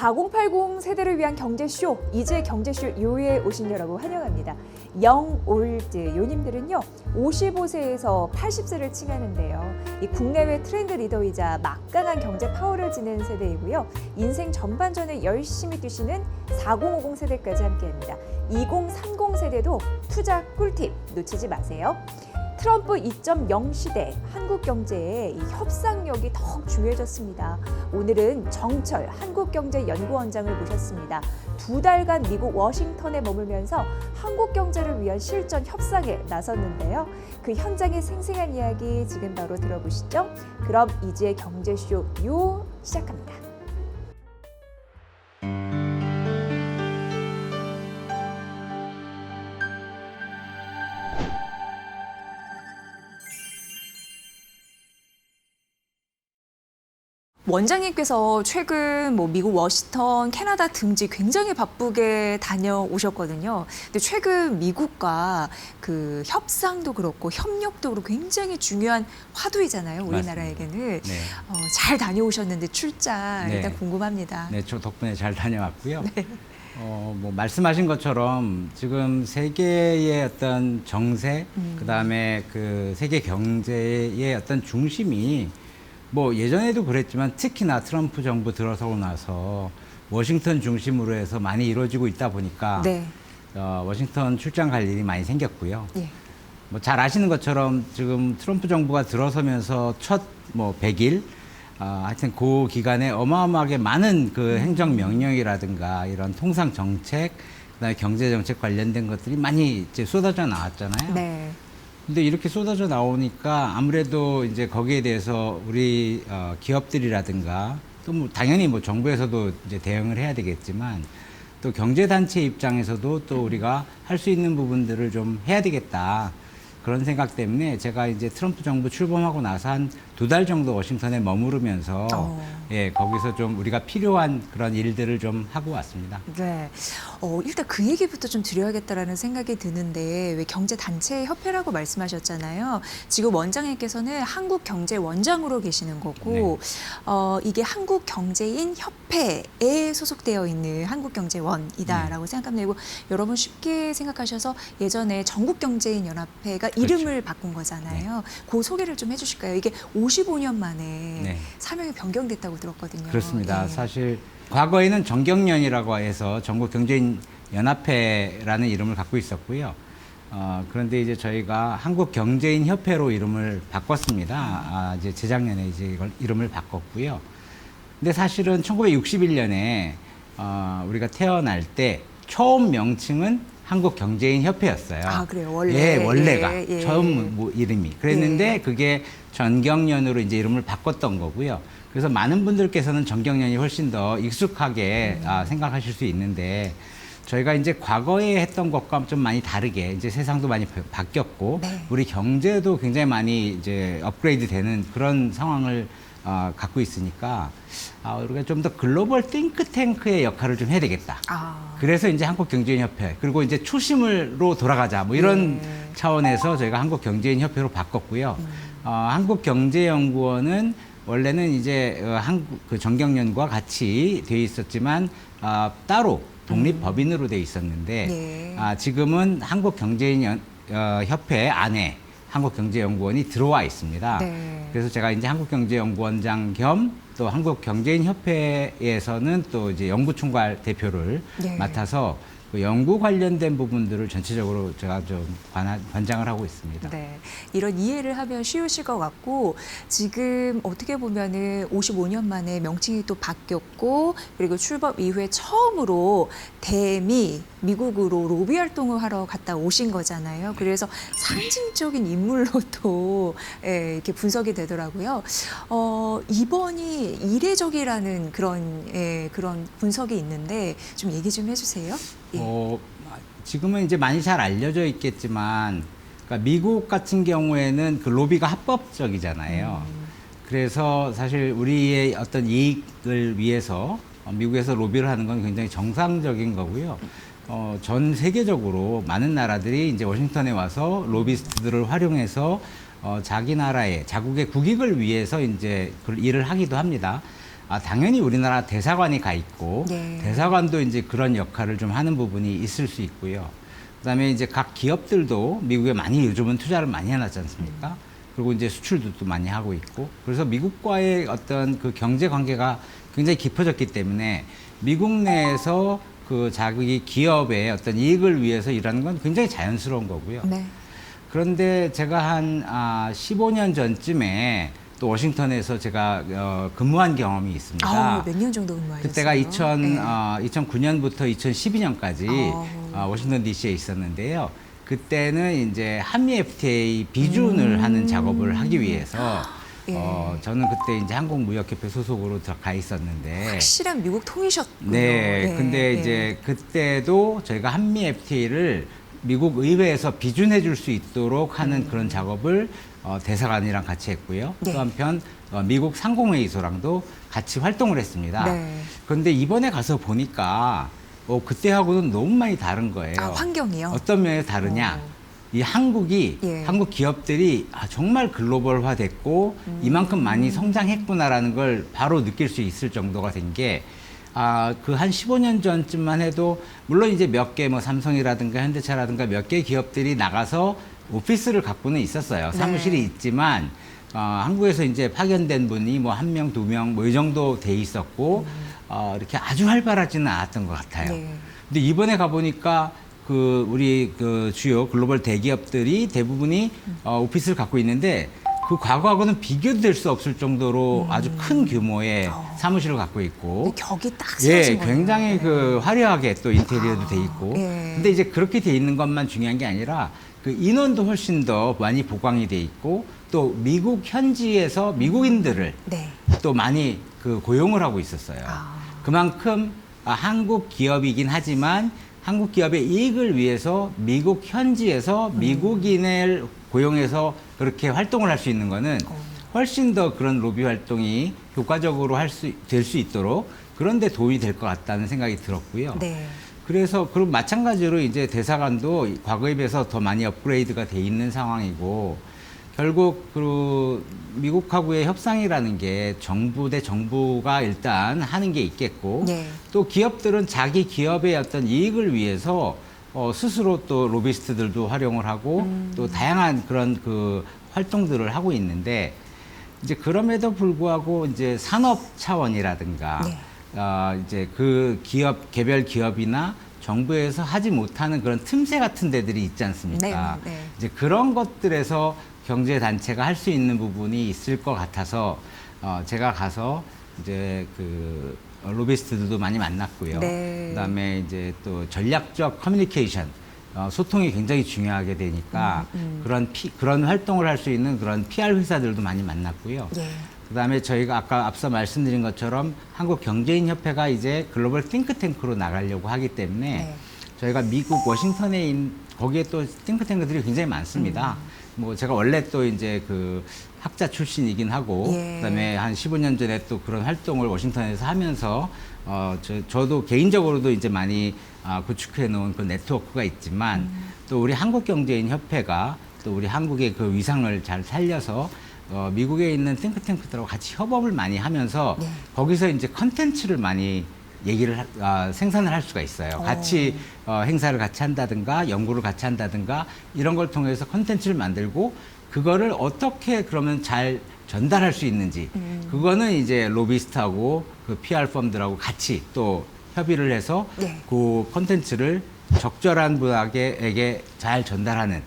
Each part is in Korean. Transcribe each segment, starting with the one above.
4080 세대를 위한 경제쇼, 이제 경제쇼 요에 오신 여러분 환영합니다. 영올드 요님들은요, 55세에서 80세를 칭하는데요. 이 국내외 트렌드 리더이자 막강한 경제 파워를 지닌 세대이고요. 인생 전반전에 열심히 뛰시는 4050 세대까지 함께합니다. 2030 세대도 투자 꿀팁 놓치지 마세요. 트럼프 2.0 시대, 한국 경제의 이 협상력이 더욱 중요해졌습니다. 오늘은 정철 한국경제연구원장을 모셨습니다. 2달간 미국 워싱턴에 머물면서 한국 경제를 위한 실전 협상에 나섰는데요. 그 현장의 생생한 이야기 지금 바로 들어보시죠. 그럼 이지의 경제쇼 요 시작합니다. 원장님께서 최근 미국 워싱턴, 캐나다 등지 굉장히 바쁘게 다녀오셨거든요. 근데 최근 미국과 그 협상도 그렇고 협력도 그렇고 굉장히 중요한 화두이잖아요. 우리나라에게는. 네. 잘 다녀오셨는데 출장 네. 일단 궁금합니다. 네, 저 덕분에 잘 다녀왔고요. 네. 말씀하신 것처럼 지금 세계의 어떤 정세, 그다음에 그 세계 경제의 어떤 중심이 예전에도 그랬지만 특히나 트럼프 정부 들어서고 나서 워싱턴 중심으로 해서 많이 이루어지고 있다 보니까 네. 워싱턴 출장 갈 일이 많이 생겼고요. 예. 잘 아시는 것처럼 지금 트럼프 정부가 들어서면서 첫 100일 하여튼 그 기간에 어마어마하게 많은 그 행정 명령이라든가 이런 통상 정책, 그다음에 경제 정책 관련된 것들이 많이 이제 쏟아져 나왔잖아요. 네. 근데 이렇게 쏟아져 나오니까 아무래도 이제 거기에 대해서 우리 기업들이라든가 또 당연히 정부에서도 이제 대응을 해야 되겠지만 또 경제단체 입장에서도 또 우리가 할 수 있는 부분들을 좀 해야 되겠다. 그런 생각 때문에 제가 이제 트럼프 정부 출범하고 나서 한 2달 정도 워싱턴에 머무르면서 거기서 좀 우리가 필요한 그런 일들을 좀 하고 왔습니다. 네. 일단 그 얘기부터 좀 드려야겠다라는 생각이 드는데, 왜 경제단체협회라고 말씀하셨잖아요. 지금 원장님께서는 한국경제원장으로 계시는 거고, 이게 한국경제인협회에 소속되어 있는 한국경제원이다라고 생각하면 되고, 여러분 쉽게 생각하셔서 예전에 전국경제인연합회가 이름을 바꾼 거잖아요. 그 소개를 좀 해주실까요? 이게 55년 만에 사명이 변경됐다고 들었거든요. 그렇습니다. 예. 사실 과거에는 정경련이라고 해서 전국경제인연합회라는 이름을 갖고 있었고요. 그런데 이제 저희가 한국경제인협회로 이름을 바꿨습니다. 이제 재작년에 이제 이걸 이름을 바꿨고요. 근데 사실은 1961년에 우리가 태어날 때 처음 명칭은 한국경제인협회였어요. 아, 그래요? 원래? 원래가. 예. 처음 이름이. 그랬는데 그게 전경련으로 이제 이름을 바꿨던 거고요. 그래서 많은 분들께서는 전경련이 훨씬 더 익숙하게 생각하실 수 있는데, 저희가 이제 과거에 했던 것과 좀 많이 다르게 이제 세상도 많이 바뀌었고, 우리 경제도 굉장히 많이 이제 업그레이드 되는 그런 상황을 갖고 있으니까 우리가 좀 더 글로벌 띵크탱크의 역할을 좀 해야 되겠다. 그래서 이제 한국경제인협회, 그리고 이제 초심으로 돌아가자 이런 차원에서 저희가 한국경제인협회로 바꿨고요. 한국경제연구원은 원래는 이제 그 정경련과 같이 돼 있었지만 따로 독립법인으로 돼 있었는데 지금은 한국경제인협회 안에 한국경제연구원이 들어와 있습니다. 그래서 제가 이제 한국경제연구원장 겸 또 한국경제인협회에서는 또 이제 연구총괄 대표를 맡아서 그 연구 관련된 부분들을 전체적으로 제가 좀 관장을 하고 있습니다. 네, 이런 이해를 하면 쉬우실 것 같고, 지금 어떻게 보면은 55년 만에 명칭이 또 바뀌었고, 그리고 출범 이후에 처음으로 미국으로 로비 활동을 하러 갔다 오신 거잖아요. 그래서 상징적인 인물로 또 이렇게 분석이 되더라고요. 이번이 이례적이라는 그런 분석이 있는데 좀 얘기 좀 해주세요. 예. 지금은 이제 많이 잘 알려져 있겠지만, 그러니까 미국 같은 경우에는 그 로비가 합법적이잖아요. 그래서 사실 우리의 어떤 이익을 위해서 미국에서 로비를 하는 건 굉장히 정상적인 거고요. 전 세계적으로 많은 나라들이 이제 워싱턴에 와서 로비스트들을 활용해서 자기 나라의 자국의 국익을 위해서 이제 그 일을 하기도 합니다. 당연히 우리나라 대사관이 가 있고 네. 대사관도 이제 그런 역할을 좀 하는 부분이 있을 수 있고요. 그다음에 이제 각 기업들도 미국에 많이 요즘은 투자를 많이 해놨지 않습니까? 그리고 이제 수출도 또 많이 하고 있고 그래서 미국과의 어떤 그 경제 관계가 굉장히 깊어졌기 때문에 미국 내에서 그 자기 기업의 어떤 이익을 위해서 일하는 건 굉장히 자연스러운 거고요. 네. 그런데 제가 한 15년 전쯤에 또 워싱턴에서 제가 근무한 경험이 있습니다. 몇 년 정도 근무하셨어요? 그때가 네. 2009년부터 2012년까지 워싱턴 DC에 있었는데요. 그때는 이제 한미 FTA 비준을 하는 작업을 하기 위해서 예. 저는 그때 이제 한국무역협회 소속으로 가 있었는데 확실한 미국 통이셨군요. 네, 근데 이제 그때도 저희가 한미 FTA를 미국 의회에서 비준해 줄 수 있도록 하는 그런 작업을 대사관이랑 같이 했고요. 네. 또 한편 미국 상공회의소랑도 같이 활동을 했습니다. 네. 그런데 이번에 가서 보니까 그때하고는 너무 많이 다른 거예요. 환경이요? 어떤 면에서 다르냐? 이 한국이 예. 한국 기업들이 정말 글로벌화 됐고 이만큼 많이 성장했구나라는 걸 바로 느낄 수 있을 정도가 된 게 그 한 15년 전쯤만 해도 물론 이제 몇 개 뭐 삼성이라든가 현대차라든가 몇 개 기업들이 나가서 오피스를 갖고는 있었어요. 사무실이 네. 있지만 한국에서 이제 파견된 분이 뭐 한 명, 두 명 뭐 이 정도 돼 있었고 이렇게 아주 활발하지는 않았던 것 같아요. 네. 근데 이번에 가보니까 우리 주요 글로벌 대기업들이 대부분이 오피스를 갖고 있는데 그 과거하고는 비교될 수 없을 정도로 아주 큰 규모의 사무실을 갖고 있고 격이 딱 예, 세워진 거예요. 굉장히 그 화려하게 또 인테리어도 돼 있고 예. 근데 이제 그렇게 돼 있는 것만 중요한 게 아니라 그 인원도 훨씬 더 많이 보강이 돼 있고 또 미국 현지에서 미국인들을 네. 또 많이 고용을 하고 있었어요. 그만큼 한국 기업이긴 하지만 한국 기업의 이익을 위해서 미국 현지에서 미국인을 고용해서 그렇게 활동을 할 수 있는 거는 훨씬 더 그런 로비 활동이 효과적으로 될 수 있도록 그런 데 도움이 될 것 같다는 생각이 들었고요. 네. 그래서 그리고 마찬가지로 이제 대사관도 과거에 비해서 더 많이 업그레이드가 돼 있는 상황이고 결국 미국하고의 협상이라는 게 정부 대 정부가 일단 하는 게 있겠고 네. 또 기업들은 자기 기업의 어떤 이익을 위해서 스스로 또 로비스트들도 활용을 하고 또 다양한 그런 활동들을 하고 있는데 이제 그럼에도 불구하고 이제 산업 차원이라든가 네. 이제 개별 기업이나 정부에서 하지 못하는 그런 틈새 같은 데들이 있지 않습니까? 네, 네. 이제 그런 것들에서 경제 단체가 할 수 있는 부분이 있을 것 같아서 제가 가서 이제 로비스트들도 많이 만났고요. 네. 그다음에 이제 또 전략적 커뮤니케이션 소통이 굉장히 중요하게 되니까 그런 활동을 할 수 있는 그런 PR 회사들도 많이 만났고요. 예. 그다음에 저희가 아까 앞서 말씀드린 것처럼 한국경제인협회가 이제 글로벌 띵크탱크로 나가려고 하기 때문에 네. 저희가 미국 워싱턴에 거기에 또 띵크탱크들이 굉장히 많습니다. 뭐 제가 원래 또 이제 학자 출신이긴 하고 예. 그다음에 한 15년 전에 또 그런 활동을 워싱턴에서 하면서 저도 개인적으로도 이제 많이 구축해 놓은 그 네트워크가 있지만 또 우리 한국경제인협회가 또 우리 한국의 그 위상을 잘 살려서 미국에 있는 띵크탱크들하고 같이 협업을 많이 하면서 네. 거기서 이제 컨텐츠를 많이 생산을 할 수가 있어요. 같이 행사를 같이 한다든가 연구를 같이 한다든가 이런 걸 통해서 컨텐츠를 만들고 그거를 어떻게 그러면 잘 전달할 수 있는지 그거는 이제 로비스트하고 PR 펌들하고 같이 또 협의를 해서 네. 그 컨텐츠를 적절한 분에게 잘 전달하는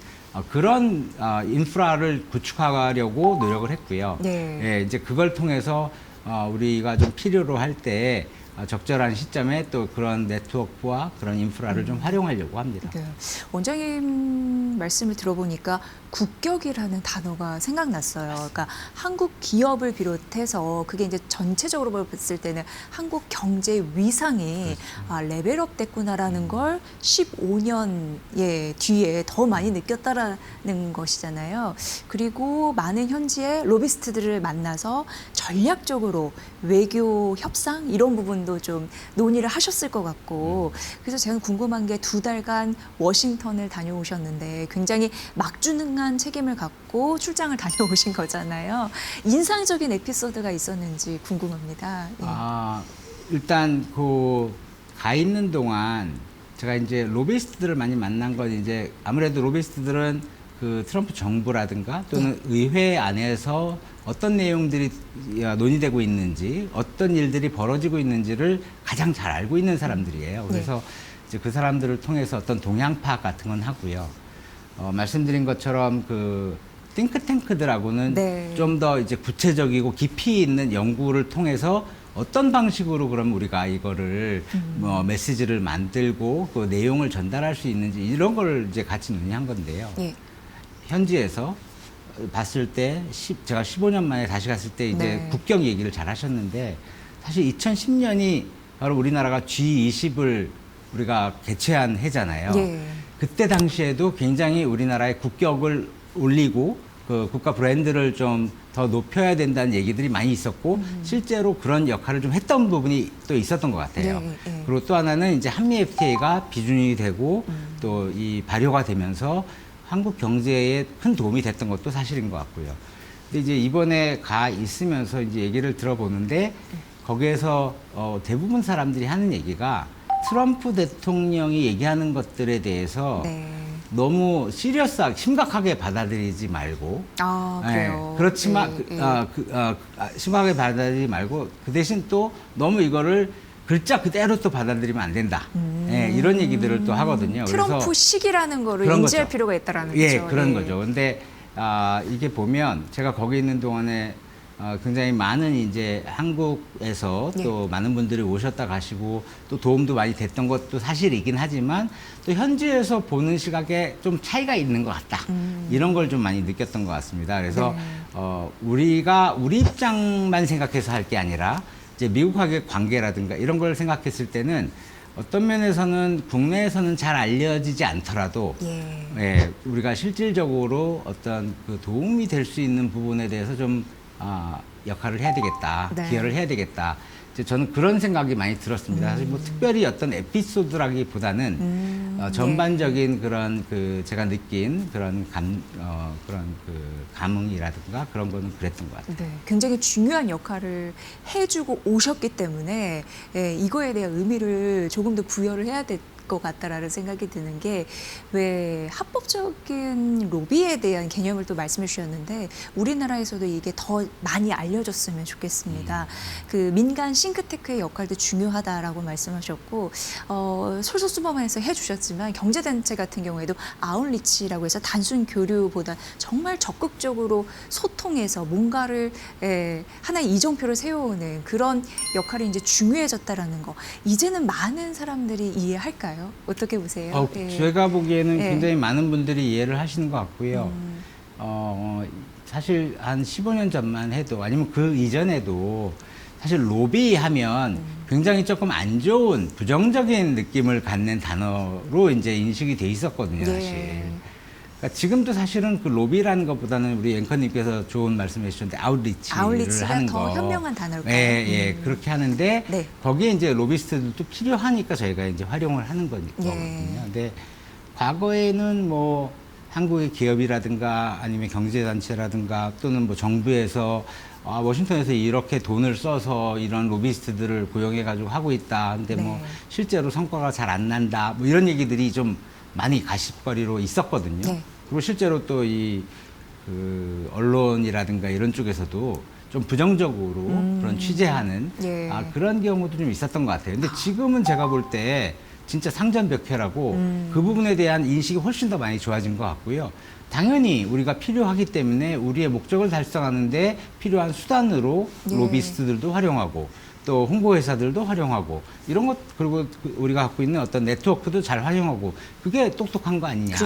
그런 인프라를 구축하려고 노력을 했고요. 네. 예, 이제 그걸 통해서 우리가 좀 필요로 할 때 적절한 시점에 또 그런 네트워크와 그런 인프라를 좀 활용하려고 합니다. 네. 원장님 말씀을 들어보니까 국격이라는 단어가 생각났어요. 그러니까 한국 기업을 비롯해서 그게 이제 전체적으로 봤을 때는 한국 경제 위상이 레벨업 됐구나라는 걸 15년 뒤에 더 많이 느꼈다라는 것이잖아요. 그리고 많은 현지의 로비스트들을 만나서 전략적으로 외교 협상 이런 부분도 좀 논의를 하셨을 것 같고 그래서 제가 궁금한 게 2달간 워싱턴을 다녀오셨는데 굉장히 막중한 책임을 갖고 출장을 다녀오신 거잖아요. 인상적인 에피소드가 있었는지 궁금합니다. 예. 일단 가 있는 동안 제가 이제 로비스트들을 많이 만난 건 이제 아무래도 로비스트들은 그 트럼프 정부라든가 또는 의회 안에서 어떤 내용들이 논의되고 있는지 어떤 일들이 벌어지고 있는지를 가장 잘 알고 있는 사람들이에요. 그래서 이제 그 사람들을 통해서 어떤 동향 파악 같은 건 하고요. 말씀드린 것처럼 그 띵크탱크들하고는 좀 더 이제 구체적이고 깊이 있는 연구를 통해서 어떤 방식으로 그럼 우리가 이거를 메시지를 만들고 그 내용을 전달할 수 있는지 이런 걸 이제 같이 논의한 건데요. 현지에서 봤을 때 제가 15년 만에 다시 갔을 때 이제 국경 얘기를 잘 하셨는데 사실 2010년이 바로 우리나라가 G20을 우리가 개최한 해잖아요. 그때 당시에도 굉장히 우리나라의 국격을 올리고 그 국가 브랜드를 좀 더 높여야 된다는 얘기들이 많이 있었고 실제로 그런 역할을 좀 했던 부분이 또 있었던 것 같아요. 그리고 또 하나는 이제 한미 FTA가 비준이 되고 또 이 발효가 되면서 한국 경제에 큰 도움이 됐던 것도 사실인 것 같고요. 근데 이제 이번에 가 있으면서 이제 얘기를 들어보는데 거기에서 대부분 사람들이 하는 얘기가 트럼프 대통령이 얘기하는 것들에 대해서 너무 심각하게 받아들이지 말고 그래요. 그렇지만 심각하게 받아들이지 말고 그 대신 또 너무 이거를 글자 그대로 또 받아들이면 안 된다. 이런 얘기들을 또 하거든요. 트럼프식이라는 거를 인지할 필요가 있다라는 거죠. 그런 거죠. 근데 이게 보면 제가 거기 있는 동안에 굉장히 많은 이제 한국에서 또 많은 분들이 오셨다 가시고 또 도움도 많이 됐던 것도 사실이긴 하지만 또 현지에서 보는 시각에 좀 차이가 있는 것 같다. 이런 걸 좀 많이 느꼈던 것 같습니다. 그래서 우리가 우리 입장만 생각해서 할 게 아니라 이제 미국하고의 관계라든가 이런 걸 생각했을 때는 어떤 면에서는 국내에서는 잘 알려지지 않더라도 우리가 실질적으로 어떤 그 도움이 될 수 있는 부분에 대해서 좀 역할을 해야 되겠다, 기여를 해야 되겠다. 이제 저는 그런 생각이 많이 들었습니다. 사실 뭐 특별히 어떤 에피소드라기보다는 전반적인 그런 그 제가 느낀 그런 감흥이라든가 그런 거는 그랬던 것 같아요. 굉장히 중요한 역할을 해주고 오셨기 때문에 이거에 대한 의미를 조금 더 부여를 해야 될 것 같다라는 생각이 드는 게 왜 합법적인 로비에 대한 개념을 또 말씀해 주셨는데 우리나라에서도 이게 더 많이 알려졌으면 좋겠습니다. 그 민간 싱크테크의 역할도 중요하다라고 말씀하셨고 솔선수범해서 해주셨지만 경제단체 같은 경우에도 아웃리치라고 해서 단순 교류보다 정말 적극적으로 소통해서 뭔가를 하나의 이정표를 세워오는 그런 역할이 이제 중요해졌다라는 거 이제는 많은 사람들이 이해할까요? 어떻게 보세요? 제가 보기에는 굉장히 많은 분들이 이해를 하시는 것 같고요. 사실 한 15년 전만 해도 아니면 그 이전에도 사실 로비하면 굉장히 조금 안 좋은 부정적인 느낌을 갖는 단어로 이제 인식이 돼 있었거든요, 사실. 그러니까 지금도 사실은 그 로비라는 것보다는 우리 앵커님께서 좋은 말씀해 주셨는데 아웃리치를 하는 거. 더 현명한 단어일까요? 그렇게 하는데 거기에 이제 로비스트들도 필요하니까 저희가 이제 활용을 하는 거거든요. 근데 과거에는 뭐 한국의 기업이라든가 아니면 경제단체라든가 또는 뭐 정부에서 워싱턴에서 이렇게 돈을 써서 이런 로비스트들을 고용해가지고 하고 있다. 근데 뭐 실제로 성과가 잘 안 난다. 뭐 이런 얘기들이 좀 많이 가십거리로 있었거든요. 그리고 실제로 또 그 언론이라든가 이런 쪽에서도 좀 부정적으로 그런 취재하는 그런 경우도 좀 있었던 것 같아요. 근데 지금은 제가 볼 때 진짜 상전벽해라고 그 부분에 대한 인식이 훨씬 더 많이 좋아진 것 같고요. 당연히 우리가 필요하기 때문에 우리의 목적을 달성하는데 필요한 수단으로 로비스트들도 활용하고 또 홍보회사들도 활용하고 이런 것 그리고 우리가 갖고 있는 어떤 네트워크도 잘 활용하고 그게 똑똑한 거 아니냐.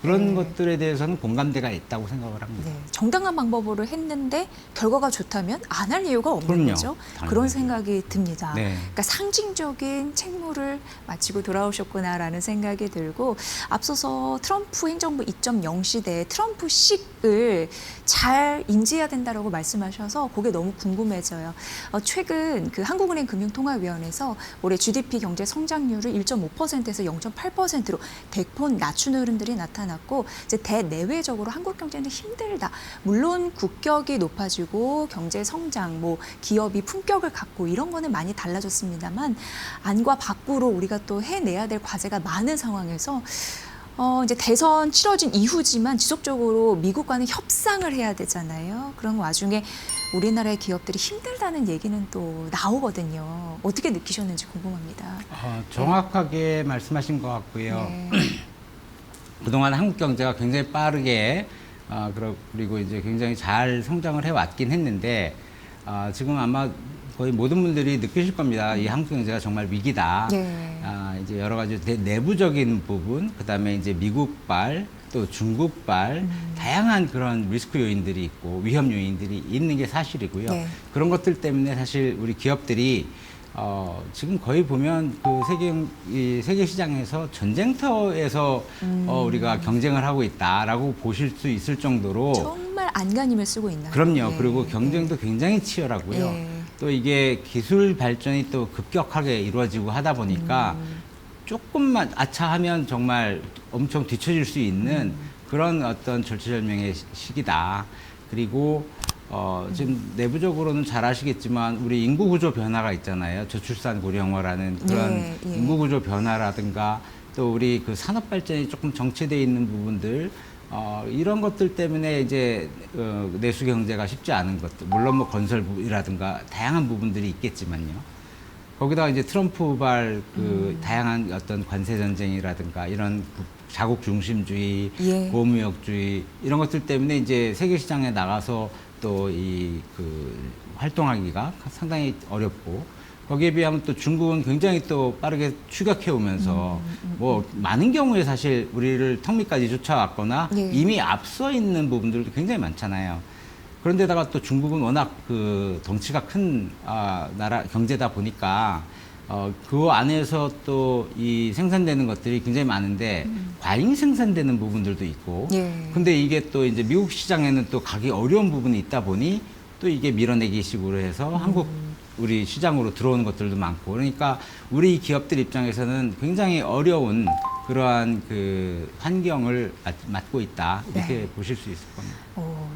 그런 것들에 대해서는 공감대가 있다고 생각을 합니다. 정당한 방법으로 했는데 결과가 좋다면 안 할 이유가 없는 거죠. 그런 생각이 듭니다. 그러니까 상징적인 책무를 마치고 돌아오셨구나라는 생각이 들고 앞서서 트럼프 행정부 2.0 시대에 트럼프식을 잘 인지해야 된다라고 말씀하셔서 그게 너무 궁금해져요. 최근 그 그 한국은행 금융통화위원회에서 올해 GDP 경제 성장률을 1.5%에서 0.8%로 대폭 낮추는 흐름들이 나타났고 이제 대내외적으로 한국 경제는 힘들다. 물론 국격이 높아지고 경제 성장, 뭐 기업이 품격을 갖고 이런 거는 많이 달라졌습니다만 안과 밖으로 우리가 또 해내야 될 과제가 많은 상황에서 이제 대선 치러진 이후지만 지속적으로 미국과는 협상을 해야 되잖아요. 그런 와중에 우리나라의 기업들이 힘들다는 얘기는 또 나오거든요. 어떻게 느끼셨는지 궁금합니다. 정확하게 말씀하신 것 같고요. 네. 그동안 한국 경제가 굉장히 빠르게 그리고 이제 굉장히 잘 성장을 해왔긴 했는데 지금 아마 거의 모든 분들이 느끼실 겁니다. 이 한국 경제가 정말 위기다. 네. 이제 여러 가지 내부적인 부분, 그다음에 이제 미국발 또 중국발 다양한 그런 리스크 요인들이 있고 위험 요인들이 있는 게 사실이고요. 네. 그런 것들 때문에 사실 우리 기업들이 지금 거의 보면 그 세계 시장에서 전쟁터에서 우리가 경쟁을 하고 있다라고 보실 수 있을 정도로 정말 안간힘을 쓰고 있나요? 그럼요. 네. 그리고 경쟁도 굉장히 치열하고요. 네. 또 이게 기술 발전이 또 급격하게 이루어지고 하다 보니까 조금만 아차하면 정말 엄청 뒤처질 수 있는 그런 어떤 절체절명의 시기다. 그리고 지금 내부적으로는 잘 아시겠지만 우리 인구 구조 변화가 있잖아요. 저출산 고령화라는 그런 예, 예. 인구 구조 변화라든가 또 우리 그 산업 발전이 조금 정체되어 있는 부분들 이런 것들 때문에 이제 내수 경제가 쉽지 않은 것들, 물론 뭐 건설이라든가 다양한 부분들이 있겠지만요. 거기다가 이제 트럼프발 그 다양한 어떤 관세 전쟁이라든가 이런 자국 중심주의, 예. 고무역주의 이런 것들 때문에 이제 세계 시장에 나가서 또 이 그 활동하기가 상당히 어렵고. 거기에 비하면 또 중국은 굉장히 또 빠르게 추격해 오면서 뭐 많은 경우에 사실 우리를 턱 밑까지 쫓아왔거나 예. 이미 앞서 있는 부분들도 굉장히 많잖아요. 그런데다가 또 중국은 워낙 그 덩치가 큰 나라 경제다 보니까 그 안에서 또 이 생산되는 것들이 굉장히 많은데 과잉 생산되는 부분들도 있고. 예. 근데 이게 또 이제 미국 시장에는 또 가기 어려운 부분이 있다 보니 또 이게 밀어내기 식으로 해서 한국 우리 시장으로 들어오는 것들도 많고 그러니까 우리 기업들 입장에서는 굉장히 어려운 그러한 그 환경을 맞고 있다 이렇게 네. 보실 수 있을 겁니다.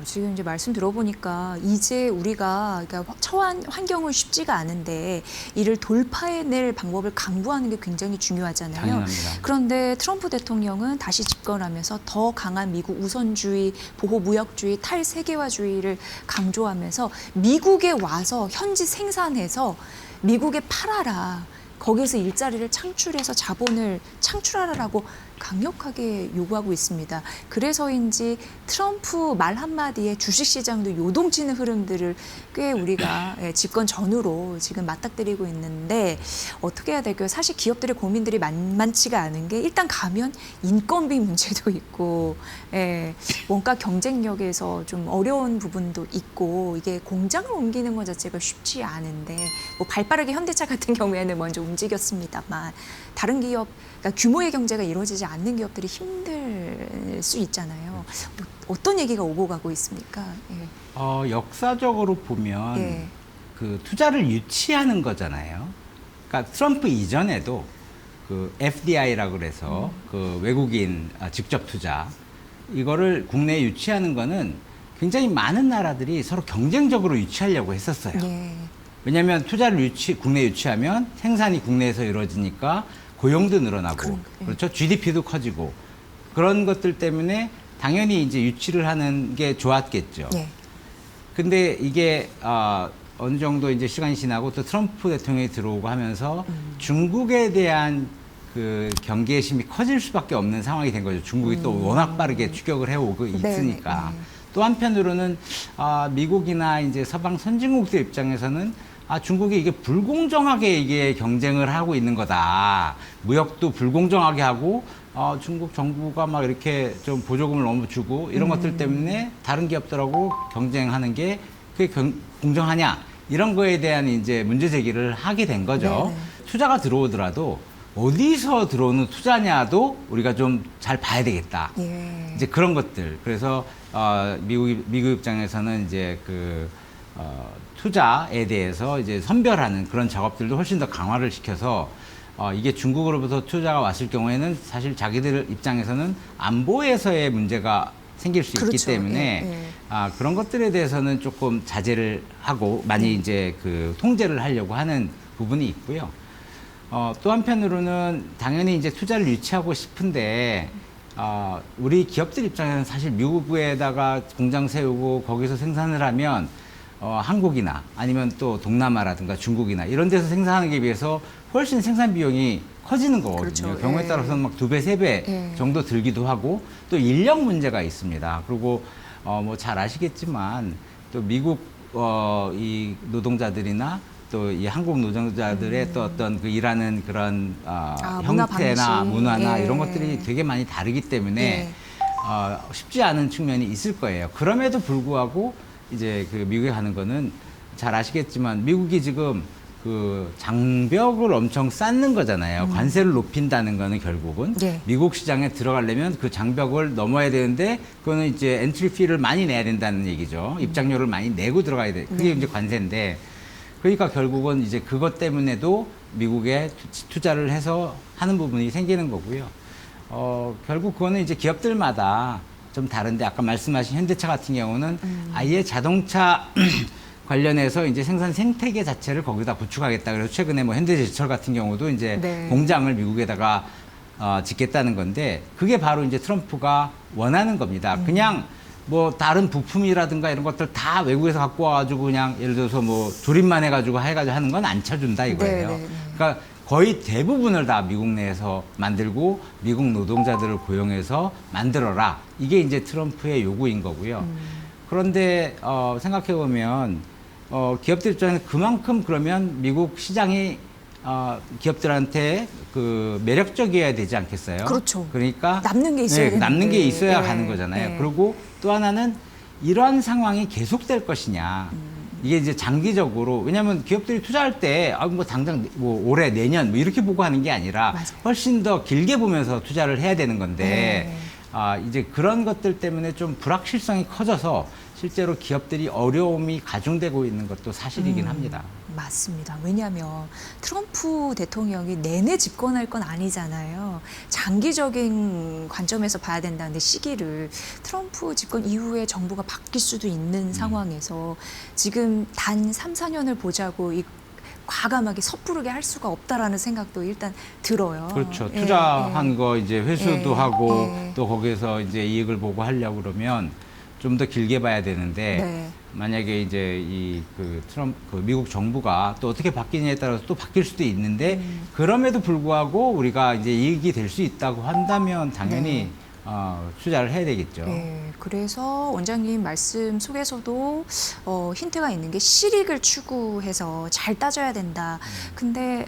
지금 이제 말씀 들어보니까 이제 우리가 그러니까 처한 환경은 쉽지가 않은데 이를 돌파해낼 방법을 강구하는 게 굉장히 중요하잖아요. 당연합니다. 그런데 트럼프 대통령은 다시 집권하면서 더 강한 미국 우선주의, 보호무역주의, 탈세계화주의를 강조하면서 미국에 와서 현지 생산해서 미국에 팔아라. 거기서 일자리를 창출해서 자본을 창출하라고 강력하게 요구하고 있습니다. 그래서인지 트럼프 말 한마디에 주식시장도 요동치는 흐름들을 꽤 우리가 집권 전후로 지금 맞닥뜨리고 있는데 어떻게 해야 될까요? 사실 기업들의 고민들이 만만치가 않은 게 일단 가면 인건비 문제도 있고 원가 경쟁력에서 좀 어려운 부분도 있고 이게 공장을 옮기는 것 자체가 쉽지 않은데 뭐 발빠르게 현대차 같은 경우에는 먼저 움직였습니다만 다른 기업 그러니까 규모의 경제가 이루어지지 않는 기업들이 힘들 수 있잖아요. 어떤 얘기가 오고 가고 있습니까? 예. 역사적으로 보면 예. 그 투자를 유치하는 거잖아요. 그러니까 트럼프 이전에도 그 FDI라고 그래서 그 외국인 직접 투자 이거를 국내에 유치하는 거는 굉장히 많은 나라들이 서로 경쟁적으로 유치하려고 했었어요. 예. 왜냐하면 투자를 국내에 유치하면 생산이 국내에서 이루어지니까 고용도 늘어나고 그렇죠. GDP도 커지고 그런 것들 때문에 당연히 이제 유치를 하는 게 좋았겠죠. 예. 근데 이게 어느 정도 이제 시간이 지나고 또 트럼프 대통령이 들어오고 하면서 중국에 대한 그 경계심이 커질 수밖에 없는 상황이 된 거죠. 중국이 또 워낙 빠르게 추격을 해오고 있으니까. 네. 또 한편으로는 미국이나 이제 서방 선진국들 입장에서는 중국이 이게 불공정하게 이게 경쟁을 하고 있는 거다. 무역도 불공정하게 하고 중국 정부가 막 이렇게 좀 보조금을 너무 주고 이런 것들 때문에 다른 기업들하고 경쟁하는 게 그게 공정하냐 이런 거에 대한 이제 문제 제기를 하게 된 거죠. 네네. 투자가 들어오더라도 어디서 들어오는 투자냐도 우리가 좀 잘 봐야 되겠다. 예. 이제 그런 것들. 그래서 미국 입장에서는 이제 그 투자에 대해서 이제 선별하는 그런 작업들도 훨씬 더 강화를 시켜서 이게 중국으로부터 투자가 왔을 경우에는 사실 자기들 입장에서는 안보에서의 문제가 생길 수 있기 그렇죠. 때문에 예, 예. 그런 것들에 대해서는 조금 자제를 하고 많이 이제 그 통제를 하려고 하는 부분이 있고요. 또 한편으로는 당연히 이제 투자를 유치하고 싶은데 우리 기업들 입장에서는 사실 미국에다가 공장 세우고 거기서 생산을 하면 한국이나 아니면 또 동남아라든가 중국이나 이런 데서 생산하기 비해서 훨씬 생산 비용이 커지는 거거든요. 그렇죠. 경우에 예. 따라서는 막 2배, 3배 예. 정도 들기도 하고 또 인력 문제가 있습니다. 그리고 뭐 잘 아시겠지만 또 미국 이 노동자들이나 또 이 한국 노동자들의 또 어떤 그 일하는 그런 문화 형태나 방식. 문화나 예. 이런 것들이 되게 많이 다르기 때문에 예. 쉽지 않은 측면이 있을 거예요. 그럼에도 불구하고 이제 그 미국에 가는 거는 잘 아시겠지만 미국이 지금 그 장벽을 엄청 쌓는 거잖아요. 관세를 높인다는 거는 결국은 네. 미국 시장에 들어가려면 그 장벽을 넘어야 되는데 그거는 이제 엔트리 피를 많이 내야 된다는 얘기죠. 입장료를 많이 내고 들어가야 돼. 그게 이제 관세인데 그러니까 결국은 이제 그것 때문에도 미국에 투자를 해서 하는 부분이 생기는 거고요. 결국 그거는 이제 기업들마다 좀 다른데 아까 말씀하신 현대차 같은 경우는 아예 자동차 관련해서 이제 생산 생태계 자체를 거기다 구축하겠다. 그래서 최근에 뭐 현대제철 같은 경우도 이제 네. 공장을 미국에다가 짓겠다는 건데 그게 바로 이제 트럼프가 원하는 겁니다. 그냥 뭐 다른 부품이라든가 이런 것들 다 외국에서 갖고 와가지고 그냥 예를 들어서 뭐 조립만 해가지고 하는 건 안 쳐준다 이거예요. 네, 네, 네. 그러니까 거의 대부분을 다 미국 내에서 만들고 미국 노동자들을 고용해서 만들어라. 이게 이제 트럼프의 요구인 거고요. 그런데 생각해 보면 기업들 입장에서 그만큼 그러면 미국 시장이 기업들한테 그 매력적이어야 되지 않겠어요? 그렇죠. 그러니까 남는 게 있어야 되는데. 남는 게 있어야 네. 가는 거잖아요. 네. 그리고 또 하나는 이러한 상황이 계속될 것이냐. 이게 이제 장기적으로 왜냐하면 기업들이 투자할 때 뭐 당장 뭐 올해 내년 뭐 이렇게 보고 하는 게 아니라 맞아요. 훨씬 더 길게 보면서 투자를 해야 되는 건데 네. 이제 그런 것들 때문에 좀 불확실성이 커져서 실제로 기업들이 어려움이 가중되고 있는 것도 사실이긴 합니다. 맞습니다. 왜냐하면 트럼프 대통령이 내내 집권할 건 아니잖아요. 장기적인 관점에서 봐야 된다는데 시기를 트럼프 집권 이후에 정부가 바뀔 수도 있는 상황에서 지금 단 3, 4년을 보자고 과감하게 섣부르게 할 수가 없다라는 생각도 일단 들어요. 그렇죠. 예, 투자한 예. 거 이제 회수도 예, 하고 예. 또 거기에서 이제 이익을 보고 하려고 그러면 좀 더 길게 봐야 되는데 네. 만약에 이제 그 미국 정부가 또 어떻게 바뀌느냐에 따라서 또 바뀔 수도 있는데 그럼에도 불구하고 우리가 이제 이익이 될 수 있다고 한다면 당연히 투자를 해야 되겠죠. 네, 그래서 원장님 말씀 속에서도 힌트가 있는 게 실익을 추구해서 잘 따져야 된다. 근데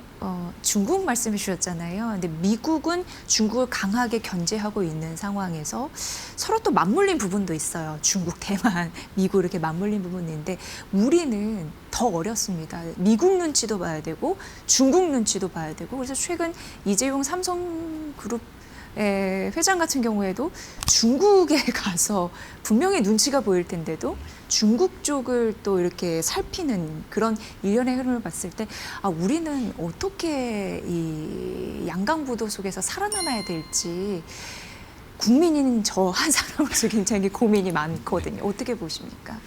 중국 말씀해 주셨잖아요. 근데 미국은 중국을 강하게 견제하고 있는 상황에서 서로 또 맞물린 부분도 있어요. 중국, 대만, 미국 이렇게 맞물린 부분이 있는데 우리는 더 어렵습니다. 미국 눈치도 봐야 되고 중국 눈치도 봐야 되고 그래서 최근 이재용 삼성그룹 회장 같은 경우에도 중국에 가서 분명히 눈치가 보일 텐데도 중국 쪽을 또 이렇게 살피는 그런 일련의 흐름을 봤을 때 우리는 어떻게 이 양강부도 속에서 살아남아야 될지 국민인 저 한 사람으로서 굉장히 고민이 많거든요. 어떻게 보십니까?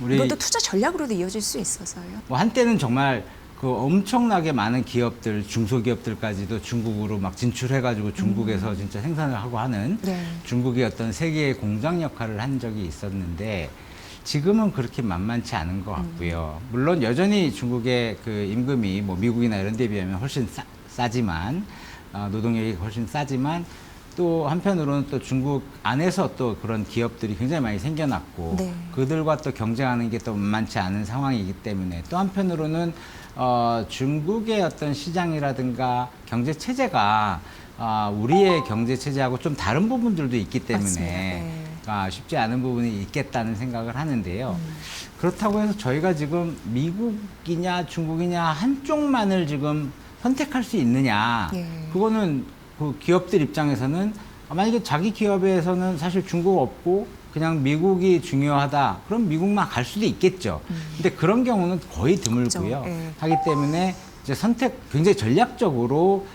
이것도 투자 전략으로도 이어질 수 있어서요. 뭐 한때는 정말 그 엄청나게 많은 기업들, 중소기업들까지도 중국으로 막 진출해가지고 중국에서 진짜 생산을 하고 하는 네. 중국의 어떤 세계의 공장 역할을 한 적이 있었는데 지금은 그렇게 만만치 않은 것 같고요. 물론 여전히 중국의 그 임금이 뭐 미국이나 이런 데 비하면 훨씬 싸지만 노동력이 훨씬 싸지만 또 한편으로는 또 중국 안에서 또 그런 기업들이 굉장히 많이 생겨났고 네. 그들과 또 경쟁하는 게 또 만만치 않은 상황이기 때문에 또 한편으로는 중국의 어떤 시장이라든가 경제 체제가 우리의 경제 체제하고 좀 다른 부분들도 있기 때문에 쉽지 않은 부분이 있겠다는 생각을 하는데요. 그렇다고 해서 저희가 지금 미국이냐 중국이냐 한쪽만을 지금 선택할 수 있느냐? 그거는 그 기업들 입장에서는 만약에 자기 기업에서는 사실 중국 없고 그냥 미국이 중요하다. 그럼 미국만 갈 수도 있겠죠. 근데 그런 경우는 거의 드물고요. 그렇죠. 예. 하기 때문에 이제 굉장히 전략적으로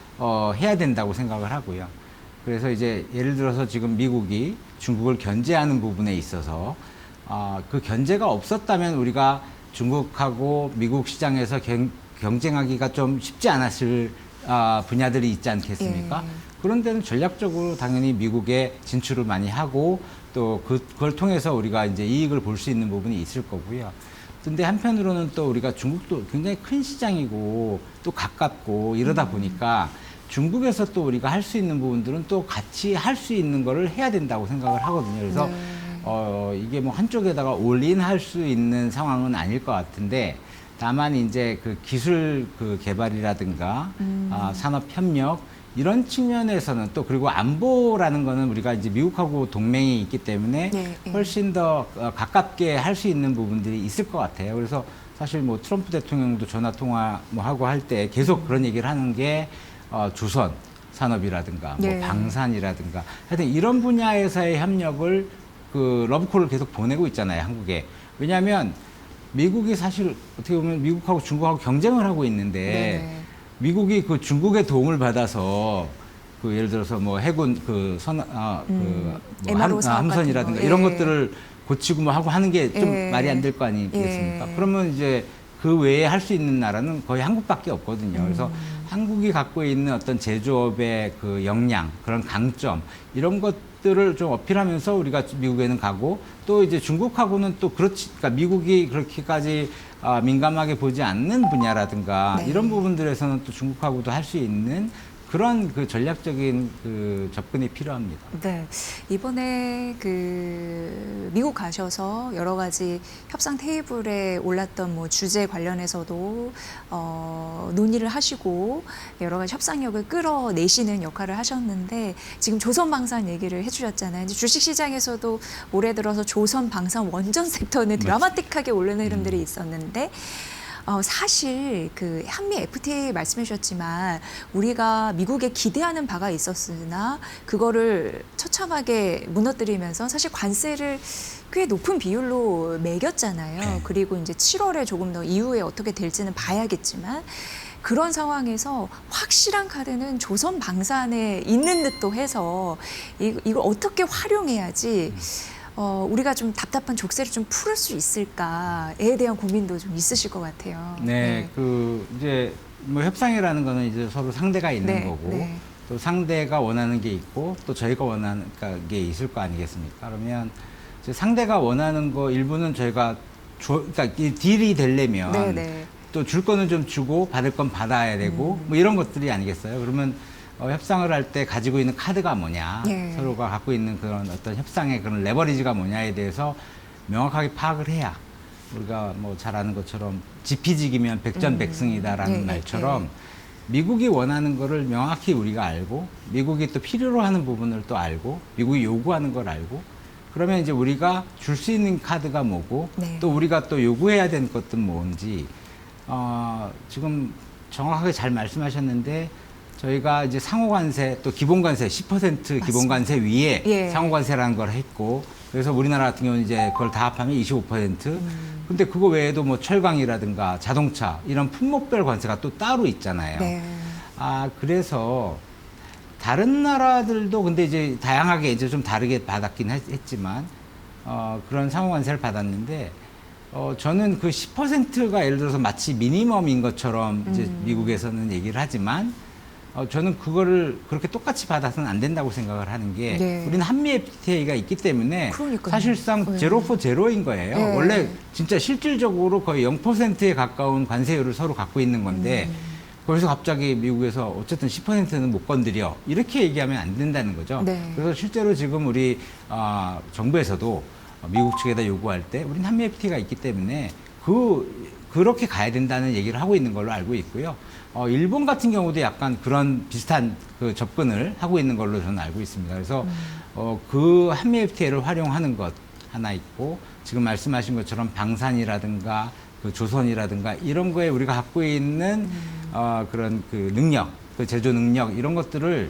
해야 된다고 생각을 하고요. 그래서 이제 예를 들어서 지금 미국이 중국을 견제하는 부분에 있어서 그 견제가 없었다면 우리가 중국하고 미국 시장에서 경쟁하기가 좀 쉽지 않았을 분야들이 있지 않겠습니까? 예. 그런 데는 전략적으로 당연히 미국에 진출을 많이 하고 또 그걸 통해서 우리가 이제 이익을 볼 수 있는 부분이 있을 거고요. 근데 한편으로는 또 우리가 중국도 굉장히 큰 시장이고 또 가깝고 이러다 보니까 중국에서 또 우리가 할 수 있는 부분들은 또 같이 할 수 있는 거를 해야 된다고 생각을 하거든요. 그래서 이게 뭐 한쪽에다가 올인 할 수 있는 상황은 아닐 것 같은데 다만 이제 그 기술 그 개발이라든가 산업 협력 이런 측면에서는 또 그리고 안보라는 거는 우리가 이제 미국하고 동맹이 있기 때문에 네, 네. 훨씬 더 가깝게 할 수 있는 부분들이 있을 것 같아요. 그래서 사실 뭐 트럼프 대통령도 전화 통화 뭐 하고 할 때 계속 그런 얘기를 하는 게 조선 산업이라든가 뭐 네. 방산이라든가 하여튼 이런 분야에서의 협력을 그 러브콜을 계속 보내고 있잖아요, 한국에. 왜냐하면 미국이 사실 어떻게 보면 미국하고 중국하고 경쟁을 하고 있는데 네네. 미국이 그 중국의 도움을 받아서 그 예를 들어서 뭐 해군 그 MRO 사업 함선이라든가 같은 거. 이런 예. 것들을 고치고 뭐 하고 하는 게 좀 예. 말이 안 될 거 아니겠습니까? 예. 그러면 이제 그 외에 할 수 있는 나라는 거의 한국밖에 없거든요. 그래서 한국이 갖고 있는 어떤 제조업의 그 역량, 그런 강점 이런 것들을 좀 어필하면서 우리가 미국에는 가고 또 이제 중국하고는 또 그러니까 미국이 그렇게까지 민감하게 보지 않는 분야라든가 네. 이런 부분들에서는 또 중국하고도 할 수 있는 그런 그 전략적인 그 접근이 필요합니다. 네. 이번에 그 미국 가셔서 여러 가지 협상 테이블에 올랐던 뭐 주제 관련해서도 논의를 하시고 여러 가지 협상력을 끌어내시는 역할을 하셨는데 지금 조선방산 얘기를 해주셨잖아요. 이제 주식시장에서도 올해 들어서 조선방산 원전 섹터는 드라마틱하게 오르는 흐름들이 있었는데 사실 그 한미 FTA 말씀해 주셨지만 우리가 미국에 기대하는 바가 있었으나 그거를 처참하게 무너뜨리면서 사실 관세를 꽤 높은 비율로 매겼잖아요. 네. 그리고 이제 7월에 조금 더 이후에 어떻게 될지는 봐야겠지만 그런 상황에서 확실한 카드는 조선 방산에 있는 듯도 해서 이걸 어떻게 활용해야지 우리가 좀 답답한 족쇄를 좀 풀을 수 있을까에 대한 고민도 좀 있으실 것 같아요. 네, 그 이제 뭐 협상이라는 거는 이제 서로 상대가 있는 네, 거고 네. 또 상대가 원하는 게 있고 또 저희가 원하는 게 있을 거 아니겠습니까? 그러면 이제 상대가 원하는 거 일부는 저희가 그러니까 이 딜이 되려면 네, 네. 또 줄 거는 좀 주고 받을 건 받아야 되고 뭐 이런 것들이 아니겠어요? 그러면 협상을 할 때 가지고 있는 카드가 뭐냐, 네. 서로가 갖고 있는 그런 어떤 협상의 그런 레버리지가 뭐냐에 대해서 명확하게 파악을 해야 우리가 뭐 잘 아는 것처럼 지피지기면 백전백승이다라는 네, 네, 말처럼 네. 미국이 원하는 거를 명확히 우리가 알고 미국이 또 필요로 하는 부분을 또 알고 미국이 요구하는 걸 알고 그러면 이제 우리가 줄 수 있는 카드가 뭐고 네. 또 우리가 또 요구해야 되는 것들은 뭔지 지금 정확하게 잘 말씀하셨는데 저희가 이제 상호관세 또 기본관세 10% 기본관세 위에 예. 상호관세라는 걸 했고 그래서 우리나라 같은 경우는 이제 그걸 다 합하면 25%. 근데 그거 외에도 뭐 철강이라든가 자동차 이런 품목별 관세가 또 따로 있잖아요. 네. 그래서 다른 나라들도 근데 이제 다양하게 이제 좀 다르게 받았긴 했지만 그런 상호관세를 받았는데 저는 그 10%가 예를 들어서 마치 미니멈인 것처럼 이제 미국에서는 얘기를 하지만 저는 그거를 그렇게 똑같이 받아서는 안 된다고 생각을 하는 게 네. 우리는 한미 FTA가 있기 때문에 그러니까요. 사실상 네. 제로 포 제로인 거예요. 네. 원래 진짜 실질적으로 거의 0%에 가까운 관세율을 서로 갖고 있는 건데 거기서 갑자기 미국에서 어쨌든 10%는 못 건드려 이렇게 얘기하면 안 된다는 거죠. 네. 그래서 실제로 지금 우리 정부에서도 미국 측에다 요구할 때 우리는 한미 FTA가 있기 때문에 그렇게 가야 된다는 얘기를 하고 있는 걸로 알고 있고요. 일본 같은 경우도 약간 그런 비슷한 그 접근을 하고 있는 걸로 저는 알고 있습니다. 그래서 그 한미 FTA를 활용하는 것 하나 있고 지금 말씀하신 것처럼 방산이라든가 그 조선이라든가 이런 거에 우리가 갖고 있는 그런 그 능력, 그 제조 능력 이런 것들을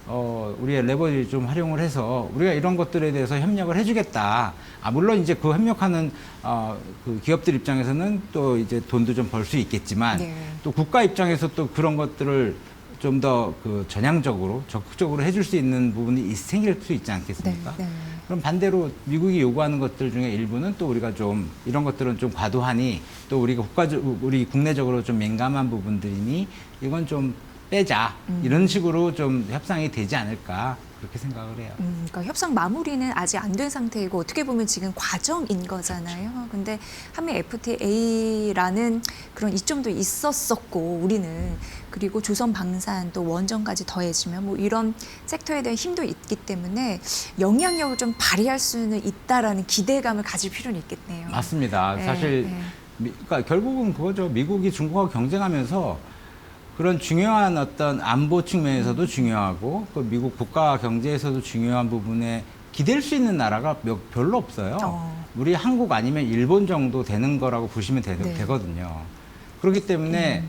우리의 레버리를 좀 활용을 해서 우리가 이런 것들에 대해서 협력을 해주겠다. 물론 이제 그 협력하는 그 기업들 입장에서는 또 이제 돈도 좀 벌 수 있겠지만 네. 또 국가 입장에서 또 그런 것들을 좀 더 그 전향적으로 적극적으로 해줄 수 있는 부분이 생길 수 있지 않겠습니까? 네. 그럼 반대로 미국이 요구하는 것들 중에 일부는 또 우리가 좀 이런 것들은 좀 과도하니 또 우리가 우리 국내적으로 좀 민감한 부분들이니 이건 좀 빼자 이런 식으로 좀 협상이 되지 않을까 그렇게 생각을 해요. 그러니까 협상 마무리는 아직 안 된 상태이고 어떻게 보면 지금 과정인 거잖아요. 근데 한미 FTA라는 그런 이점도 있었었고 우리는 그리고 조선 방산 또 원전까지 더해지면 뭐 이런 섹터에 대한 힘도 있기 때문에 영향력을 좀 발휘할 수는 있다라는 기대감을 가질 필요는 있겠네요. 맞습니다. 네, 사실 네. 그러니까 결국은 그거죠. 미국이 중국하고 경쟁하면서 그런 중요한 어떤 안보 측면에서도 중요하고 그 미국 국가 경제에서도 중요한 부분에 기댈 수 있는 나라가 별로 없어요. 우리 한국 아니면 일본 정도 되는 거라고 보시면 네. 되거든요. 그렇기 때문에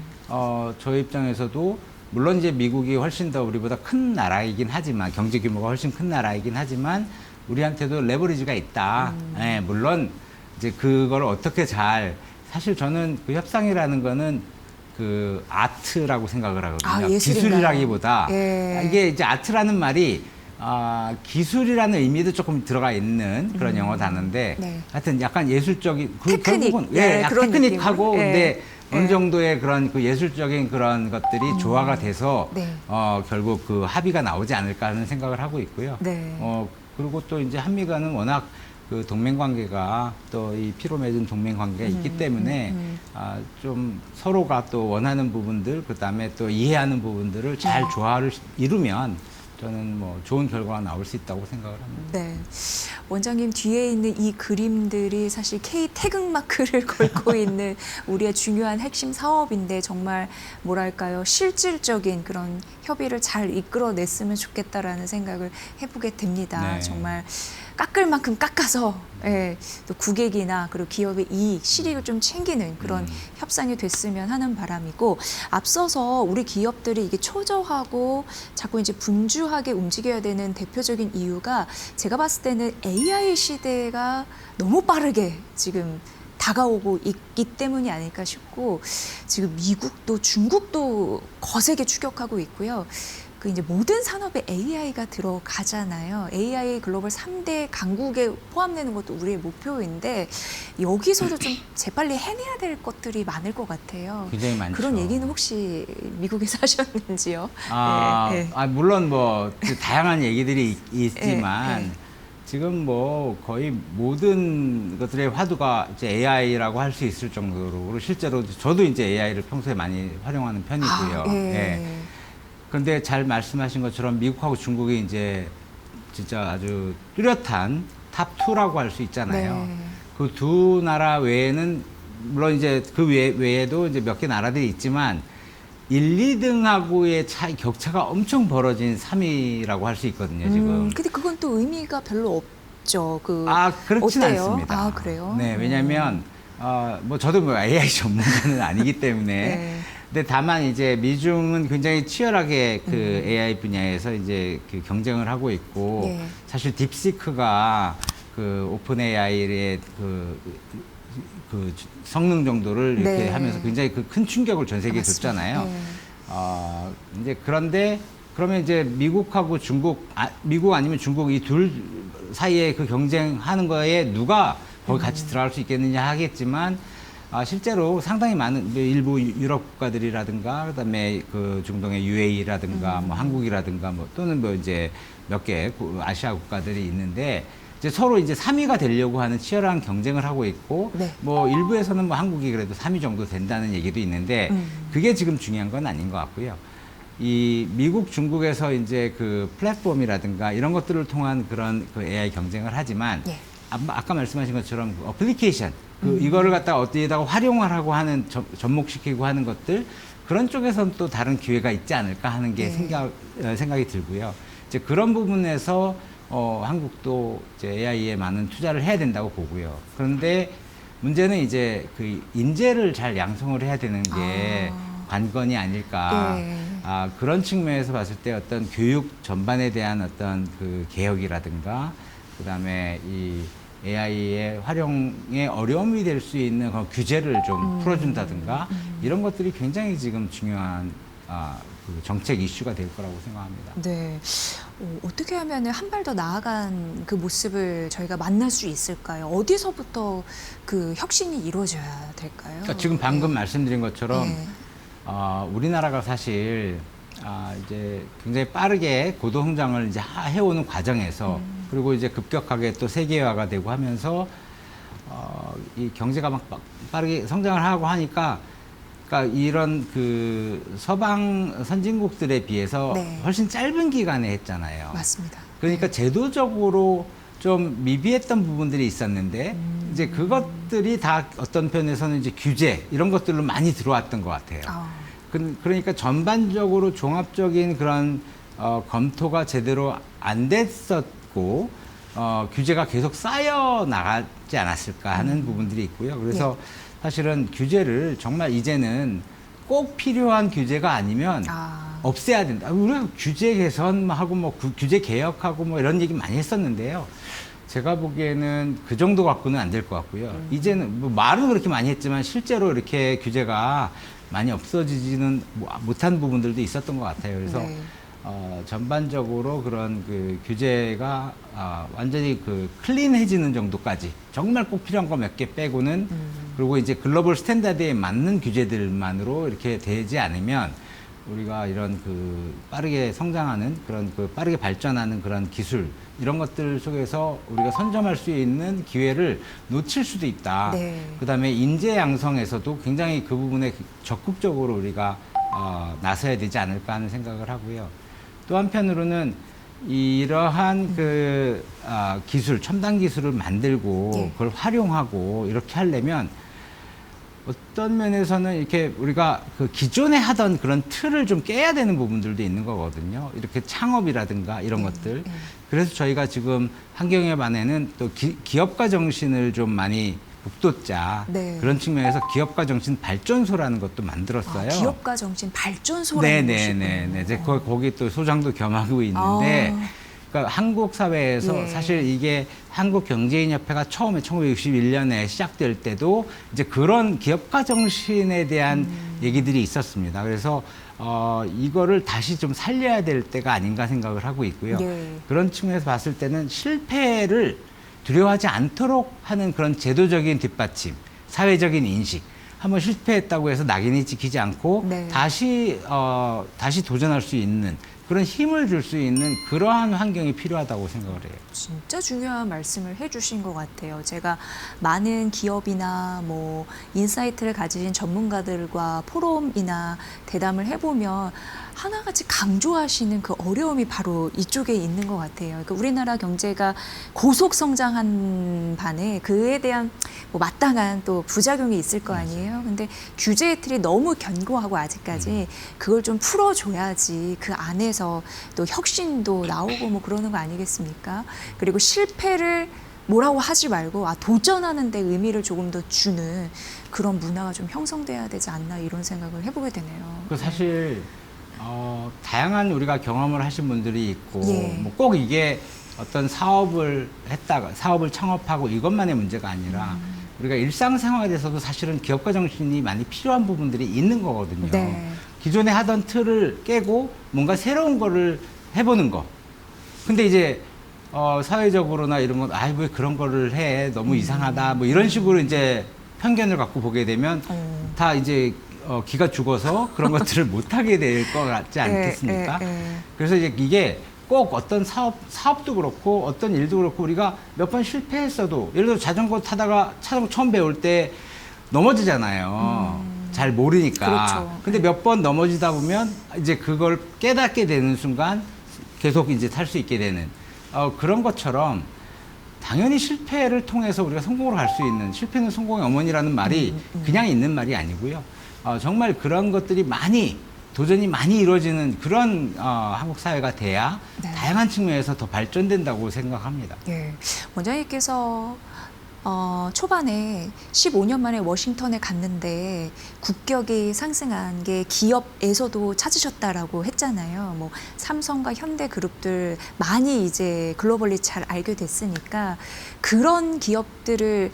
저희 입장에서도 물론 이제 미국이 훨씬 더 우리보다 큰 나라이긴 하지만 경제 규모가 훨씬 큰 나라이긴 하지만 우리한테도 레버리지가 있다. 예, 물론 이제 그걸 어떻게 사실 저는 그 협상이라는 거는 그 아트라고 생각을 하거든요. 예술인가요? 기술이라기보다 예. 이게 이제 아트라는 말이 기술이라는 의미도 조금 들어가 있는 그런 영어 단어인데 네. 하여튼 약간 예술적인 테크닉. 결국은 네, 약간 그런 테크닉하고 느낌으로. 근데 예. 어느 정도의 그런 그 예술적인 그런 것들이 조화가 돼서 네. 결국 그 합의가 나오지 않을까 하는 생각을 하고 있고요. 네. 그리고 또 이제 한미 간은 워낙 그 동맹 관계가 또 이 피로 맺은 동맹 관계가 있기 때문에 좀 서로가 또 원하는 부분들 그다음에 또 이해하는 부분들을 잘 조화를 이루면 저는 뭐 좋은 결과가 나올 수 있다고 생각을 합니다. 네. 원장님 뒤에 있는 이 그림들이 사실 K 태극마크를 걸고 있는 우리의 중요한 핵심 사업인데 정말 뭐랄까요 실질적인 그런 협의를 잘 이끌어냈으면 좋겠다라는 생각을 해보게 됩니다. 네. 정말 깎을 만큼 깎아서 또 국익이나 그리고 기업의 이익, 실익을 좀 챙기는 그런 협상이 됐으면 하는 바람이고 앞서서 우리 기업들이 이게 초저하고 자꾸 이제 분주하게 움직여야 되는 대표적인 이유가 제가 봤을 때는 AI 시대가 너무 빠르게 지금 다가오고 있기 때문이 아닐까 싶고 지금 미국도 중국도 거세게 추격하고 있고요. 그 이제 모든 산업에 AI가 들어가잖아요. AI 글로벌 3대 강국에 포함되는 것도 우리의 목표인데 여기서도 좀 재빨리 해내야 될 것들이 많을 것 같아요. 굉장히 많죠. 그런 얘기는 혹시 미국에서 하셨는지요? 물론 뭐 다양한 얘기들이 있지만 네. 지금 뭐 거의 모든 것들의 화두가 이제 AI라고 할 수 있을 정도로 실제로 저도 이제 AI를 평소에 많이 활용하는 편이고요. 예. 그런데 잘 말씀하신 것처럼 미국하고 중국이 이제 진짜 아주 뚜렷한 탑2라고 할 수 있잖아요. 네. 그 두 나라 외에는 물론 이제 그 외에도 이제 몇 개 나라들이 있지만 1, 2등하고의 격차가 엄청 벌어진 3위라고 할 수 있거든요, 지금. 근데 그건 또 의미가 별로 없죠. 그렇진 어때요? 않습니다. 그래요? 네, 왜냐면 뭐 저도 뭐 AI 전문가는 아니기 때문에 네. 근데 다만 이제 미중은 굉장히 치열하게 그 AI 분야에서 이제 그 경쟁을 하고 있고 네. 사실 딥시크가 그 오픈 AI의 그 성능 정도를 이렇게 네. 하면서 굉장히 그 큰 충격을 전 세계에 맞습니다. 줬잖아요. 네. 이제 그런데 그러면 이제 미국하고 중국, 미국 아니면 중국 이 둘 사이에 그 경쟁하는 거에 누가 거기 같이 들어갈 수 있겠느냐 하겠지만 실제로 상당히 많은 일부 유럽 국가들이라든가 그다음에 그 중동의 UAE라든가 뭐 한국이라든가 뭐 또는 뭐 이제 몇 개 아시아 국가들이 있는데 이제 서로 이제 3위가 되려고 하는 치열한 경쟁을 하고 있고 네. 뭐 일부에서는 뭐 한국이 그래도 3위 정도 된다는 얘기도 있는데 그게 지금 중요한 건 아닌 것 같고요. 이 미국, 중국에서 이제 그 플랫폼이라든가 이런 것들을 통한 그런 그 AI 경쟁을 하지만 예. 아까 말씀하신 것처럼 그 어플리케이션 이거를 갖다가 어디에다가 활용을 하고 하는 접목시키고 하는 것들 그런 쪽에서는 또 다른 기회가 있지 않을까 하는 게 생각이 들고요. 이제 그런 부분에서 한국도 이제 AI에 많은 투자를 해야 된다고 보고요. 그런데 문제는 이제 그 인재를 잘 양성을 해야 되는 게 관건이 아닐까. 예. 그런 측면에서 봤을 때 어떤 교육 전반에 대한 어떤 그 개혁이라든가 그다음에 이 AI의 활용에 어려움이 될 수 있는 그런 규제를 좀 풀어준다든가 이런 것들이 굉장히 지금 중요한 그 정책 이슈가 될 거라고 생각합니다. 네. 어떻게 하면 한 발 더 나아간 그 모습을 저희가 만날 수 있을까요? 어디서부터 그 혁신이 이루어져야 될까요? 그러니까 지금 방금 네. 말씀드린 것처럼 네. 우리나라가 사실 이제 굉장히 빠르게 고도 성장을 이제 해오는 과정에서 그리고 이제 급격하게 또 세계화가 되고 하면서 이 경제가 막 빠르게 성장을 하고 하니까 그러니까 이런 그 서방 선진국들에 비해서 네. 훨씬 짧은 기간에 했잖아요. 맞습니다. 그러니까 제도적으로 좀 미비했던 부분들이 있었는데 이제 그것들이 다 어떤 편에서는 이제 규제 이런 것들로 많이 들어왔던 것 같아요. 그러니까 전반적으로 종합적인 그런 검토가 제대로 안 됐었고 규제가 계속 쌓여 나가지 않았을까 하는 부분들이 있고요. 그래서 사실은 규제를 정말 이제는 꼭 필요한 규제가 아니면 없애야 된다. 우리가 규제 개선하고 뭐 규제 개혁하고 뭐 이런 얘기 많이 했었는데요. 제가 보기에는 그 정도 갖고는 안 될 것 같고요. 이제는 뭐 말은 그렇게 많이 했지만 실제로 이렇게 규제가 많이 없어지지는 못한 부분들도 있었던 것 같아요. 그래서 네. 전반적으로 그런 그 규제가 완전히 그 클린해지는 정도까지 정말 꼭 필요한 거 몇 개 빼고는 그리고 이제 글로벌 스탠다드에 맞는 규제들만으로 이렇게 되지 않으면 우리가 이런 그 빠르게 성장하는 그런 그 빠르게 발전하는 그런 기술 이런 것들 속에서 우리가 선점할 수 있는 기회를 놓칠 수도 있다. 네. 그다음에 인재 양성에서도 굉장히 그 부분에 적극적으로 우리가 나서야 되지 않을까 하는 생각을 하고요. 또 한편으로는 이러한 그 기술, 첨단 기술을 만들고 예. 그걸 활용하고 이렇게 하려면 어떤 면에서는 이렇게 우리가 그 기존에 하던 그런 틀을 좀 깨야 되는 부분들도 있는 거거든요. 이렇게 창업이라든가 이런 것들. 그래서 저희가 지금 환경협안에는 또 기업가 정신을 좀 많이 북돋자 네. 그런 측면에서 기업가 정신 발전소라는 것도 만들었어요. 기업가 정신 발전소라는 곳이군요. 네네네. 이제 거기 또 소장도 겸하고 있는데, 그러니까 한국 사회에서 예. 사실 이게 한국경제인협회가 처음에 1961년에 시작될 때도 이제 그런 기업가 정신에 대한 얘기들이 있었습니다. 그래서 이거를 다시 좀 살려야 될 때가 아닌가 생각을 하고 있고요. 예. 그런 측면에서 봤을 때는 실패를 두려워하지 않도록 하는 그런 제도적인 뒷받침, 사회적인 인식. 한번 실패했다고 해서 낙인이 찍히지 않고 네. 다시 도전할 수 있는 그런 힘을 줄 수 있는 그러한 환경이 필요하다고 생각을 해요. 진짜 중요한 말씀을 해주신 것 같아요. 제가 많은 기업이나 뭐 인사이트를 가진 전문가들과 포럼이나 대담을 해보면 하나같이 강조하시는 그 어려움이 바로 이쪽에 있는 것 같아요. 그러니까 우리나라 경제가 고속 성장한 반에 그에 대한 뭐 마땅한 또 부작용이 있을 거 아니에요. 근데 규제의 틀이 너무 견고하고 아직까지 그걸 좀 풀어줘야지 그 안에서 또 혁신도 나오고 뭐 그러는 거 아니겠습니까? 그리고 실패를 뭐라고 하지 말고 도전하는 데 의미를 조금 더 주는 그런 문화가 좀 형성돼야 되지 않나 이런 생각을 해보게 되네요. 그 사실 다양한 우리가 경험을 하신 분들이 있고 예. 뭐 꼭 이게 어떤 사업을 했다가 사업을 창업하고 이것만의 문제가 아니라 우리가 일상생활에서도 사실은 기업가 정신이 많이 필요한 부분들이 있는 거거든요. 네. 기존에 하던 틀을 깨고 뭔가 새로운 거를 해보는 거. 근데 이제 사회적으로나 이런 건 왜 그런 거를 해 너무 이상하다 뭐 이런 식으로 이제 편견을 갖고 보게 되면 다 이제 기가 죽어서 그런 것들을 못 하게 될 것 같지 않겠습니까? 그래서 이제 이게 꼭 어떤 사업도 그렇고 어떤 일도 그렇고 우리가 몇 번 실패했어도 예를 들어 자전거 타다가 자전거 처음 배울 때 넘어지잖아요. 잘 모르니까. 그렇죠. 근데 몇 번 넘어지다 보면 이제 그걸 깨닫게 되는 순간 계속 이제 탈 수 있게 되는 그런 것처럼 당연히 실패를 통해서 우리가 성공으로 갈 수 있는 실패는 성공의 어머니라는 말이 그냥 있는 말이 아니고요. 정말 그런 것들이 도전이 많이 이루어지는 그런 한국 사회가 돼야 네. 다양한 측면에서 더 발전된다고 생각합니다. 예. 원장님께서 초반에 15년 만에 워싱턴에 갔는데 국격이 상승한 게 기업에서도 찾으셨다라고 했잖아요. 뭐 삼성과 현대 그룹들 많이 이제 글로벌리 잘 알게 됐으니까 그런 기업들을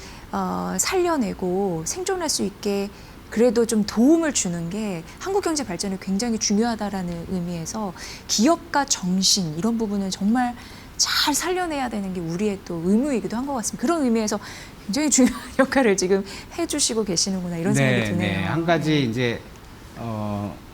살려내고 생존할 수 있게 그래도 좀 도움을 주는 게 한국 경제 발전에 굉장히 중요하다라는 의미에서 기업가 정신 이런 부분은 정말 잘 살려내야 되는 게 우리의 또 의무이기도 한 것 같습니다. 그런 의미에서 굉장히 중요한 역할을 지금 해주시고 계시는구나 이런 생각이 드네요. 네. 한 가지 이제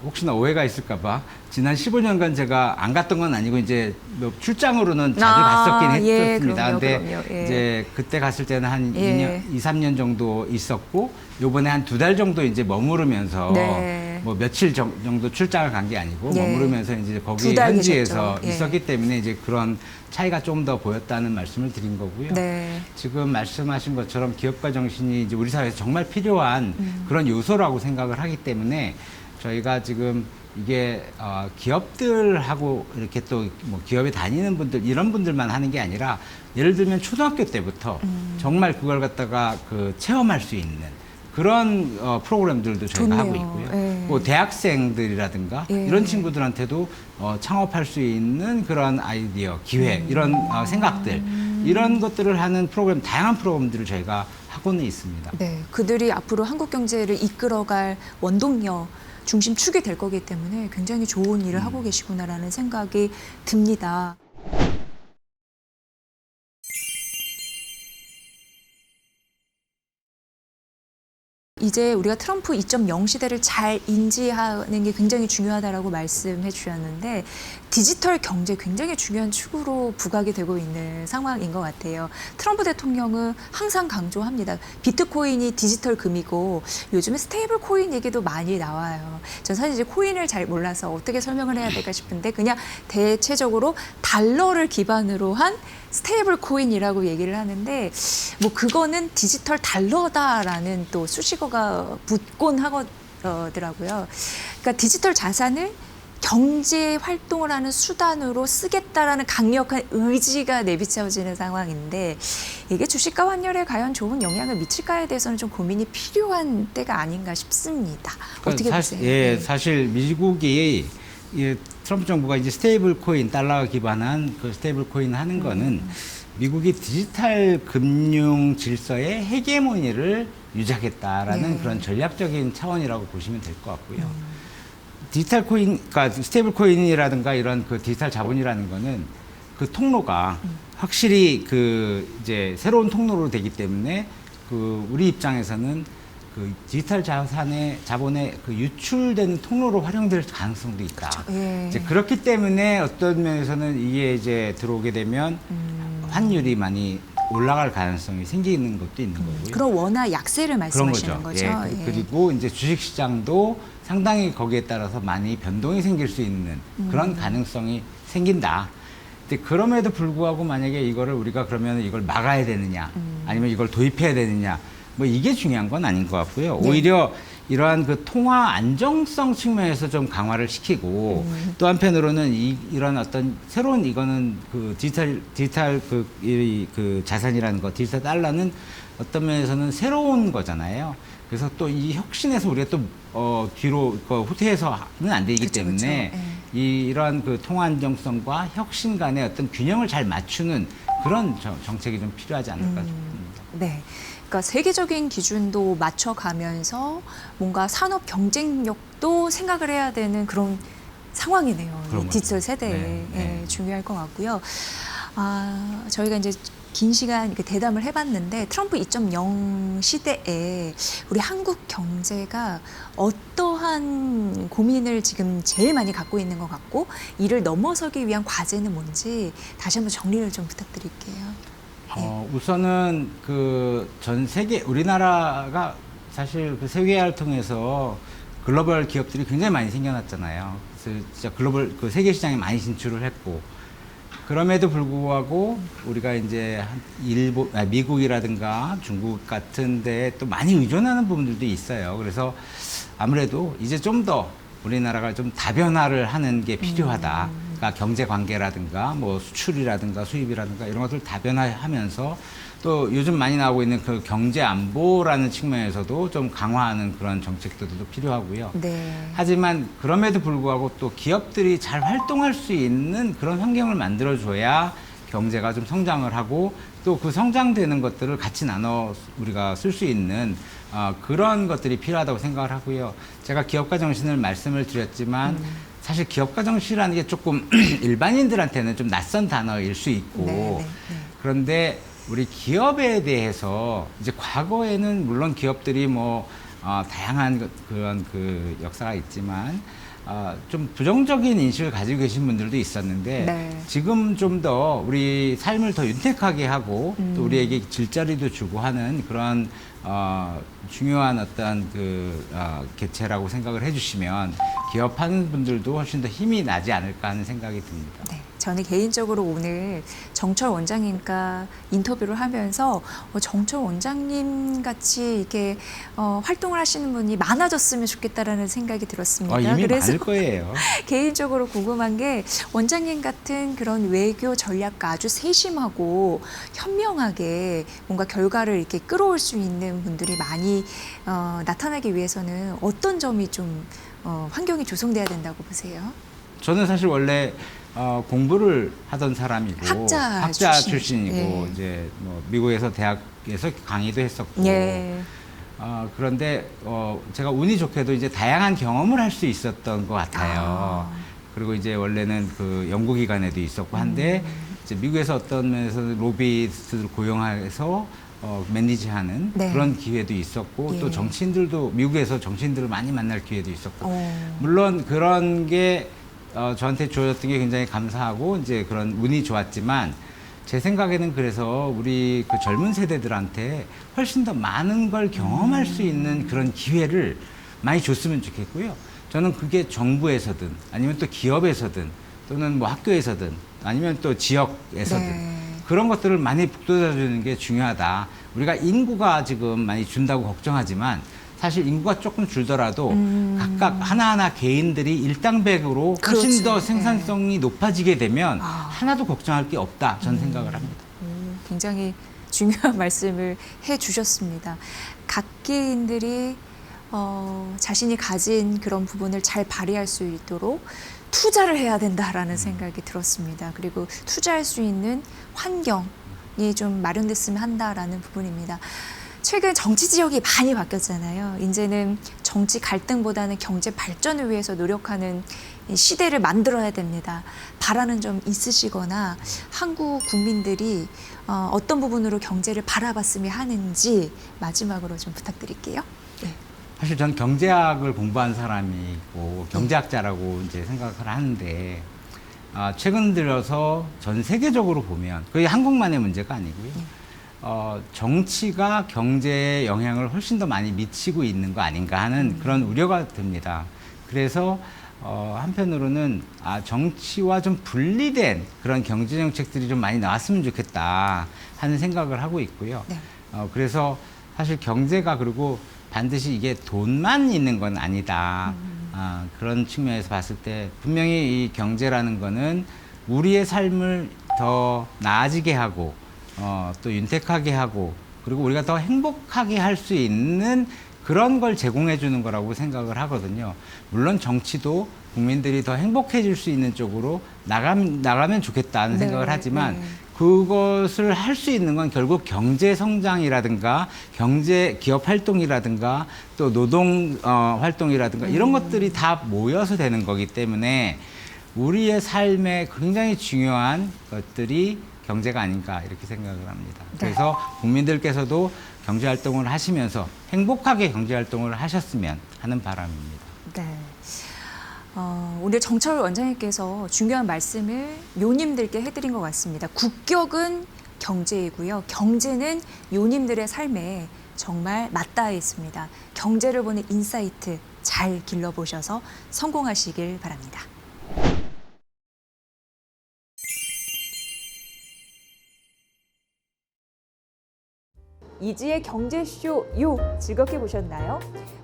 혹시나 오해가 있을까봐 지난 15년간 제가 안 갔던 건 아니고 이제 뭐 출장으로는 자주 갔었긴 예, 했었습니다. 그럼요, 근데 그럼요. 예. 이제 그때 갔을 때는 한 예. 2, 3년 정도 있었고 요번에 한 2달 정도 이제 머무르면서 네. 뭐 며칠 정도 출장을 간 게 아니고 예. 머무르면서 이제 거기 2달 현지에서 계셨죠. 예. 있었기 때문에 이제 그런 차이가 좀 더 보였다는 말씀을 드린 거고요. 네. 지금 말씀하신 것처럼 기업가 정신이 이제 우리 사회에서 정말 필요한 그런 요소라고 생각을 하기 때문에 저희가 지금 이게 기업들하고 이렇게 또 뭐 기업에 다니는 분들 이런 분들만 하는 게 아니라 예를 들면 초등학교 때부터 정말 그걸 갖다가 그 체험할 수 있는 그런 프로그램들도 저희가 하고 좋네요. 있고요. 예. 뭐 대학생들이라든가 예. 이런 친구들한테도 창업할 수 있는 그런 아이디어, 기회 이런 생각들 이런 것들을 하는 프로그램 다양한 프로그램들을 저희가 하고는 있습니다. 네, 그들이 앞으로 한국 경제를 이끌어갈 원동력 중심축이 될 거기 때문에 굉장히 좋은 일을 하고 계시구나라는 생각이 듭니다. 이제 우리가 트럼프 2.0 시대를 잘 인지하는 게 굉장히 중요하다라고 말씀해 주셨는데 디지털 경제 굉장히 중요한 축으로 부각이 되고 있는 상황인 것 같아요. 트럼프 대통령은 항상 강조합니다. 비트코인이 디지털 금이고 요즘에 스테이블 코인 얘기도 많이 나와요. 전 사실 이제 코인을 잘 몰라서 어떻게 설명을 해야 될까 싶은데 그냥 대체적으로 달러를 기반으로 한 스테이블 코인이라고 얘기를 하는데 뭐 그거는 디지털 달러다라는 또 수식어가 붙곤 하더라고요. 그러니까 디지털 자산을 경제 활동을 하는 수단으로 쓰겠다라는 강력한 의지가 내비쳐지는 상황인데 이게 주식과 환율에 과연 좋은 영향을 미칠까에 대해서는 좀 고민이 필요한 때가 아닌가 싶습니다. 어떻게 보세요? 예, 사실 미국이 트럼프 정부가 이제 스테이블 코인, 달러 기반한 그 스테이블 코인 하는 거는 미국이 디지털 금융 질서의 헤게모니를 유지하겠다라는 예. 그런 전략적인 차원이라고 보시면 될 것 같고요. 디지털 코인, 그러니까 스테이블 코인이라든가 이런 그 디지털 자본이라는 거는 그 통로가 확실히 그 이제 새로운 통로로 되기 때문에 그 우리 입장에서는 그 디지털 자본의 그 유출되는 통로로 활용될 가능성도 있다. 예. 이제 그렇기 때문에 어떤 면에서는 이게 이제 들어오게 되면 환율이 많이 올라갈 가능성이 생기는 것도 있는 거고요. 그런 원화 약세를 그런 말씀하시는 거죠. 예. 그리고 이제 주식 시장도 상당히 거기에 따라서 많이 변동이 생길 수 있는 그런 가능성이 생긴다. 근데 그럼에도 불구하고 만약에 이거를 우리가 그러면 이걸 막아야 되느냐, 아니면 이걸 도입해야 되느냐, 뭐 이게 중요한 건 아닌 것 같고요. 네. 오히려 이러한 그 통화 안정성 측면에서 좀 강화를 시키고 또 한편으로는 이런 어떤 새로운 이거는 그 디지털 그 자산이라는 거, 디지털 달러는 어떤 면에서는 새로운 거잖아요. 그래서 또 이 혁신에서 우리가 또 뒤로 후퇴해서는 안 되기 그쵸, 때문에 그쵸. 이러한 그 통화 안정성과 혁신 간의 어떤 균형을 잘 맞추는 그런 정책이좀 필요하지 않을까 싶습니다. 네. 그러니까 세계적인 기준도 맞춰가면서 뭔가 산업 경쟁력도 생각을 해야 되는 그런 상황이네요. 그런 이 디지털 거죠. 세대에 네, 네. 예, 중요할 것 같고요. 저희가 이제 긴 시간 이렇게 대담을 해봤는데 트럼프 2.0 시대에 우리 한국 경제가 어떠한 고민을 지금 제일 많이 갖고 있는 것 같고 이를 넘어서기 위한 과제는 뭔지 다시 한번 정리를 좀 부탁드릴게요. 우선은 그 전 세계 우리나라가 사실 그 세계화를 통해서 글로벌 기업들이 굉장히 많이 생겨났잖아요. 그래서 진짜 글로벌 그 세계 시장에 많이 진출을 했고 그럼에도 불구하고 우리가 이제 미국이라든가 중국 같은 데에 또 많이 의존하는 부분들도 있어요. 그래서 아무래도 이제 좀 더 우리나라가 좀 다변화를 하는 게 필요하다. 그러니까 경제 관계라든가 뭐 수출이라든가 수입이라든가 이런 것들 다변화하면서 또 요즘 많이 나오고 있는 그 경제 안보라는 측면에서도 좀 강화하는 그런 정책들도 필요하고요. 네. 하지만 그럼에도 불구하고 또 기업들이 잘 활동할 수 있는 그런 환경을 만들어줘야 경제가 좀 성장을 하고 또 그 성장되는 것들을 같이 나눠 우리가 쓸 수 있는 그런 것들이 필요하다고 생각을 하고요. 제가 기업가 정신을 말씀을 드렸지만 사실 기업가 정신이라는 게 조금 일반인들한테는 좀 낯선 단어일 수 있고 네. 그런데 우리 기업에 대해서 이제 과거에는 물론 기업들이 뭐 다양한 그런 그 역사가 있지만 좀 부정적인 인식을 가지고 계신 분들도 있었는데 네. 지금 좀 더 우리 삶을 더 윤택하게 하고 또 우리에게 질자리도 주고 하는 그런 중요한 어떤 그 개체라고 생각을 해주시면 기업하는 분들도 훨씬 더 힘이 나지 않을까 하는 생각이 듭니다. 네, 저는 개인적으로 오늘 정철 원장님과 인터뷰를 하면서 정철 원장님 같이 이렇게 활동을 하시는 분이 많아졌으면 좋겠다라는 생각이 들었습니다. 이미 그래서 많을 거예요. 개인적으로 궁금한 게 원장님 같은 그런 외교 전략가 아주 세심하고 현명하게 뭔가 결과를 이렇게 끌어올 수 있는 분들이 많이 나타나기 위해서는 어떤 점이 좀 환경이 조성돼야 된다고 보세요? 저는 사실 원래 공부를 하던 사람이고 학자 출신이고 예. 이제 뭐 미국에서 대학에서 강의도 했었고 예. 그런데 제가 운이 좋게도 이제 다양한 경험을 할 수 있었던 것 같아요. 그리고 이제 원래는 그 연구기관에도 있었고 한데 이제 미국에서 어떤 면에서 로비스트를 고용해서 매니지하는 네. 그런 기회도 있었고 예. 또 정치인들도 미국에서 정치인들을 많이 만날 기회도 있었고 어. 물론 그런 게 저한테 주어졌던 게 굉장히 감사하고 이제 그런 운이 좋았지만 제 생각에는 그래서 우리 그 젊은 세대들한테 훨씬 더 많은 걸 경험할 수 있는 그런 기회를 많이 줬으면 좋겠고요. 저는 그게 정부에서든 아니면 또 기업에서든 또는 뭐 학교에서든 아니면 또 지역에서든 네. 그런 것들을 많이 북돋아주는 게 중요하다. 우리가 인구가 지금 많이 준다고 걱정하지만 사실 인구가 조금 줄더라도 각각 하나하나 개인들이 일당백으로 훨씬 그렇죠. 더 생산성이 높아지게 되면 아. 하나도 걱정할 게 없다. 저는 생각을 합니다. 굉장히 중요한 말씀을 해주셨습니다. 각 개인들이 자신이 가진 그런 부분을 잘 발휘할 수 있도록 투자를 해야 된다라는 생각이 들었습니다. 그리고 투자할 수 있는 환경이 좀 마련됐으면 한다라는 부분입니다. 최근 정치 지역이 많이 바뀌었잖아요. 이제는 정치 갈등보다는 경제 발전을 위해서 노력하는 시대를 만들어야 됩니다. 바라는 점 있으시거나 한국 국민들이 어떤 부분으로 경제를 바라봤으면 하는지 마지막으로 좀 부탁드릴게요. 네. 사실 전 경제학을 공부한 사람이고 경제학자라고 이제 생각을 하는데 최근 들어서 전 세계적으로 보면 그게 한국만의 문제가 아니고요. 정치가 경제에 영향을 훨씬 더 많이 미치고 있는 거 아닌가 하는 그런 우려가 듭니다. 그래서 한편으로는 정치와 좀 분리된 그런 경제 정책들이 좀 많이 나왔으면 좋겠다 하는 생각을 하고 있고요. 네. 그래서 사실 경제가 그리고 반드시 이게 돈만 있는 건 아니다. 그런 측면에서 봤을 때 분명히 이 경제라는 거는 우리의 삶을 더 나아지게 하고 또 윤택하게 하고 그리고 우리가 더 행복하게 할 수 있는 그런 걸 제공해 주는 거라고 생각을 하거든요. 물론 정치도 국민들이 더 행복해질 수 있는 쪽으로 나가면 좋겠다는 네, 생각을 하지만 네. 그것을 할 수 있는 건 결국 경제 성장이라든가 기업 활동이라든가 또 노동 활동이라든가 이런 것들이 다 모여서 되는 거기 때문에 우리의 삶에 굉장히 중요한 것들이 경제가 아닌가 이렇게 생각을 합니다. 네. 그래서 국민들께서도 경제 활동을 하시면서 행복하게 경제 활동을 하셨으면 하는 바람입니다. 네. 오늘 정철 원장님께서 중요한 말씀을 요님들께 해드린 것 같습니다. 국격은 경제이고요. 경제는 요님들의 삶에 정말 맞닿아 있습니다. 경제를 보는 인사이트 잘 길러보셔서 성공하시길 바랍니다. 이지의 경제쇼 요 즐겁게 보셨나요?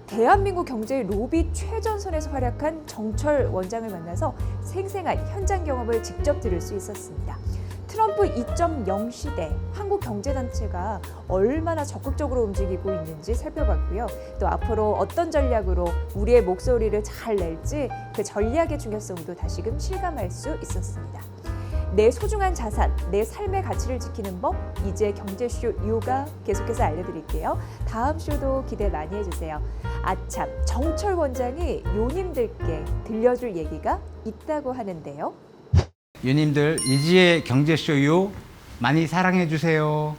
대한민국 경제의 로비 최전선에서 활약한 정철 원장을 만나서 생생한 현장 경험을 직접 들을 수 있었습니다. 트럼프 2.0 시대 한국 경제단체가 얼마나 적극적으로 움직이고 있는지 살펴봤고요. 또 앞으로 어떤 전략으로 우리의 목소리를 잘 낼지 그 전략의 중요성도 다시금 실감할 수 있었습니다. 내 소중한 자산, 내 삶의 가치를 지키는 법, 이제 경제쇼 요가 계속해서 알려드릴게요. 다음 쇼도 기대 많이 해주세요. 아참, 정철 원장이 요님들께 들려줄 얘기가 있다고 하는데요. 유님들 이지의 경제쇼 요 많이 사랑해 주세요.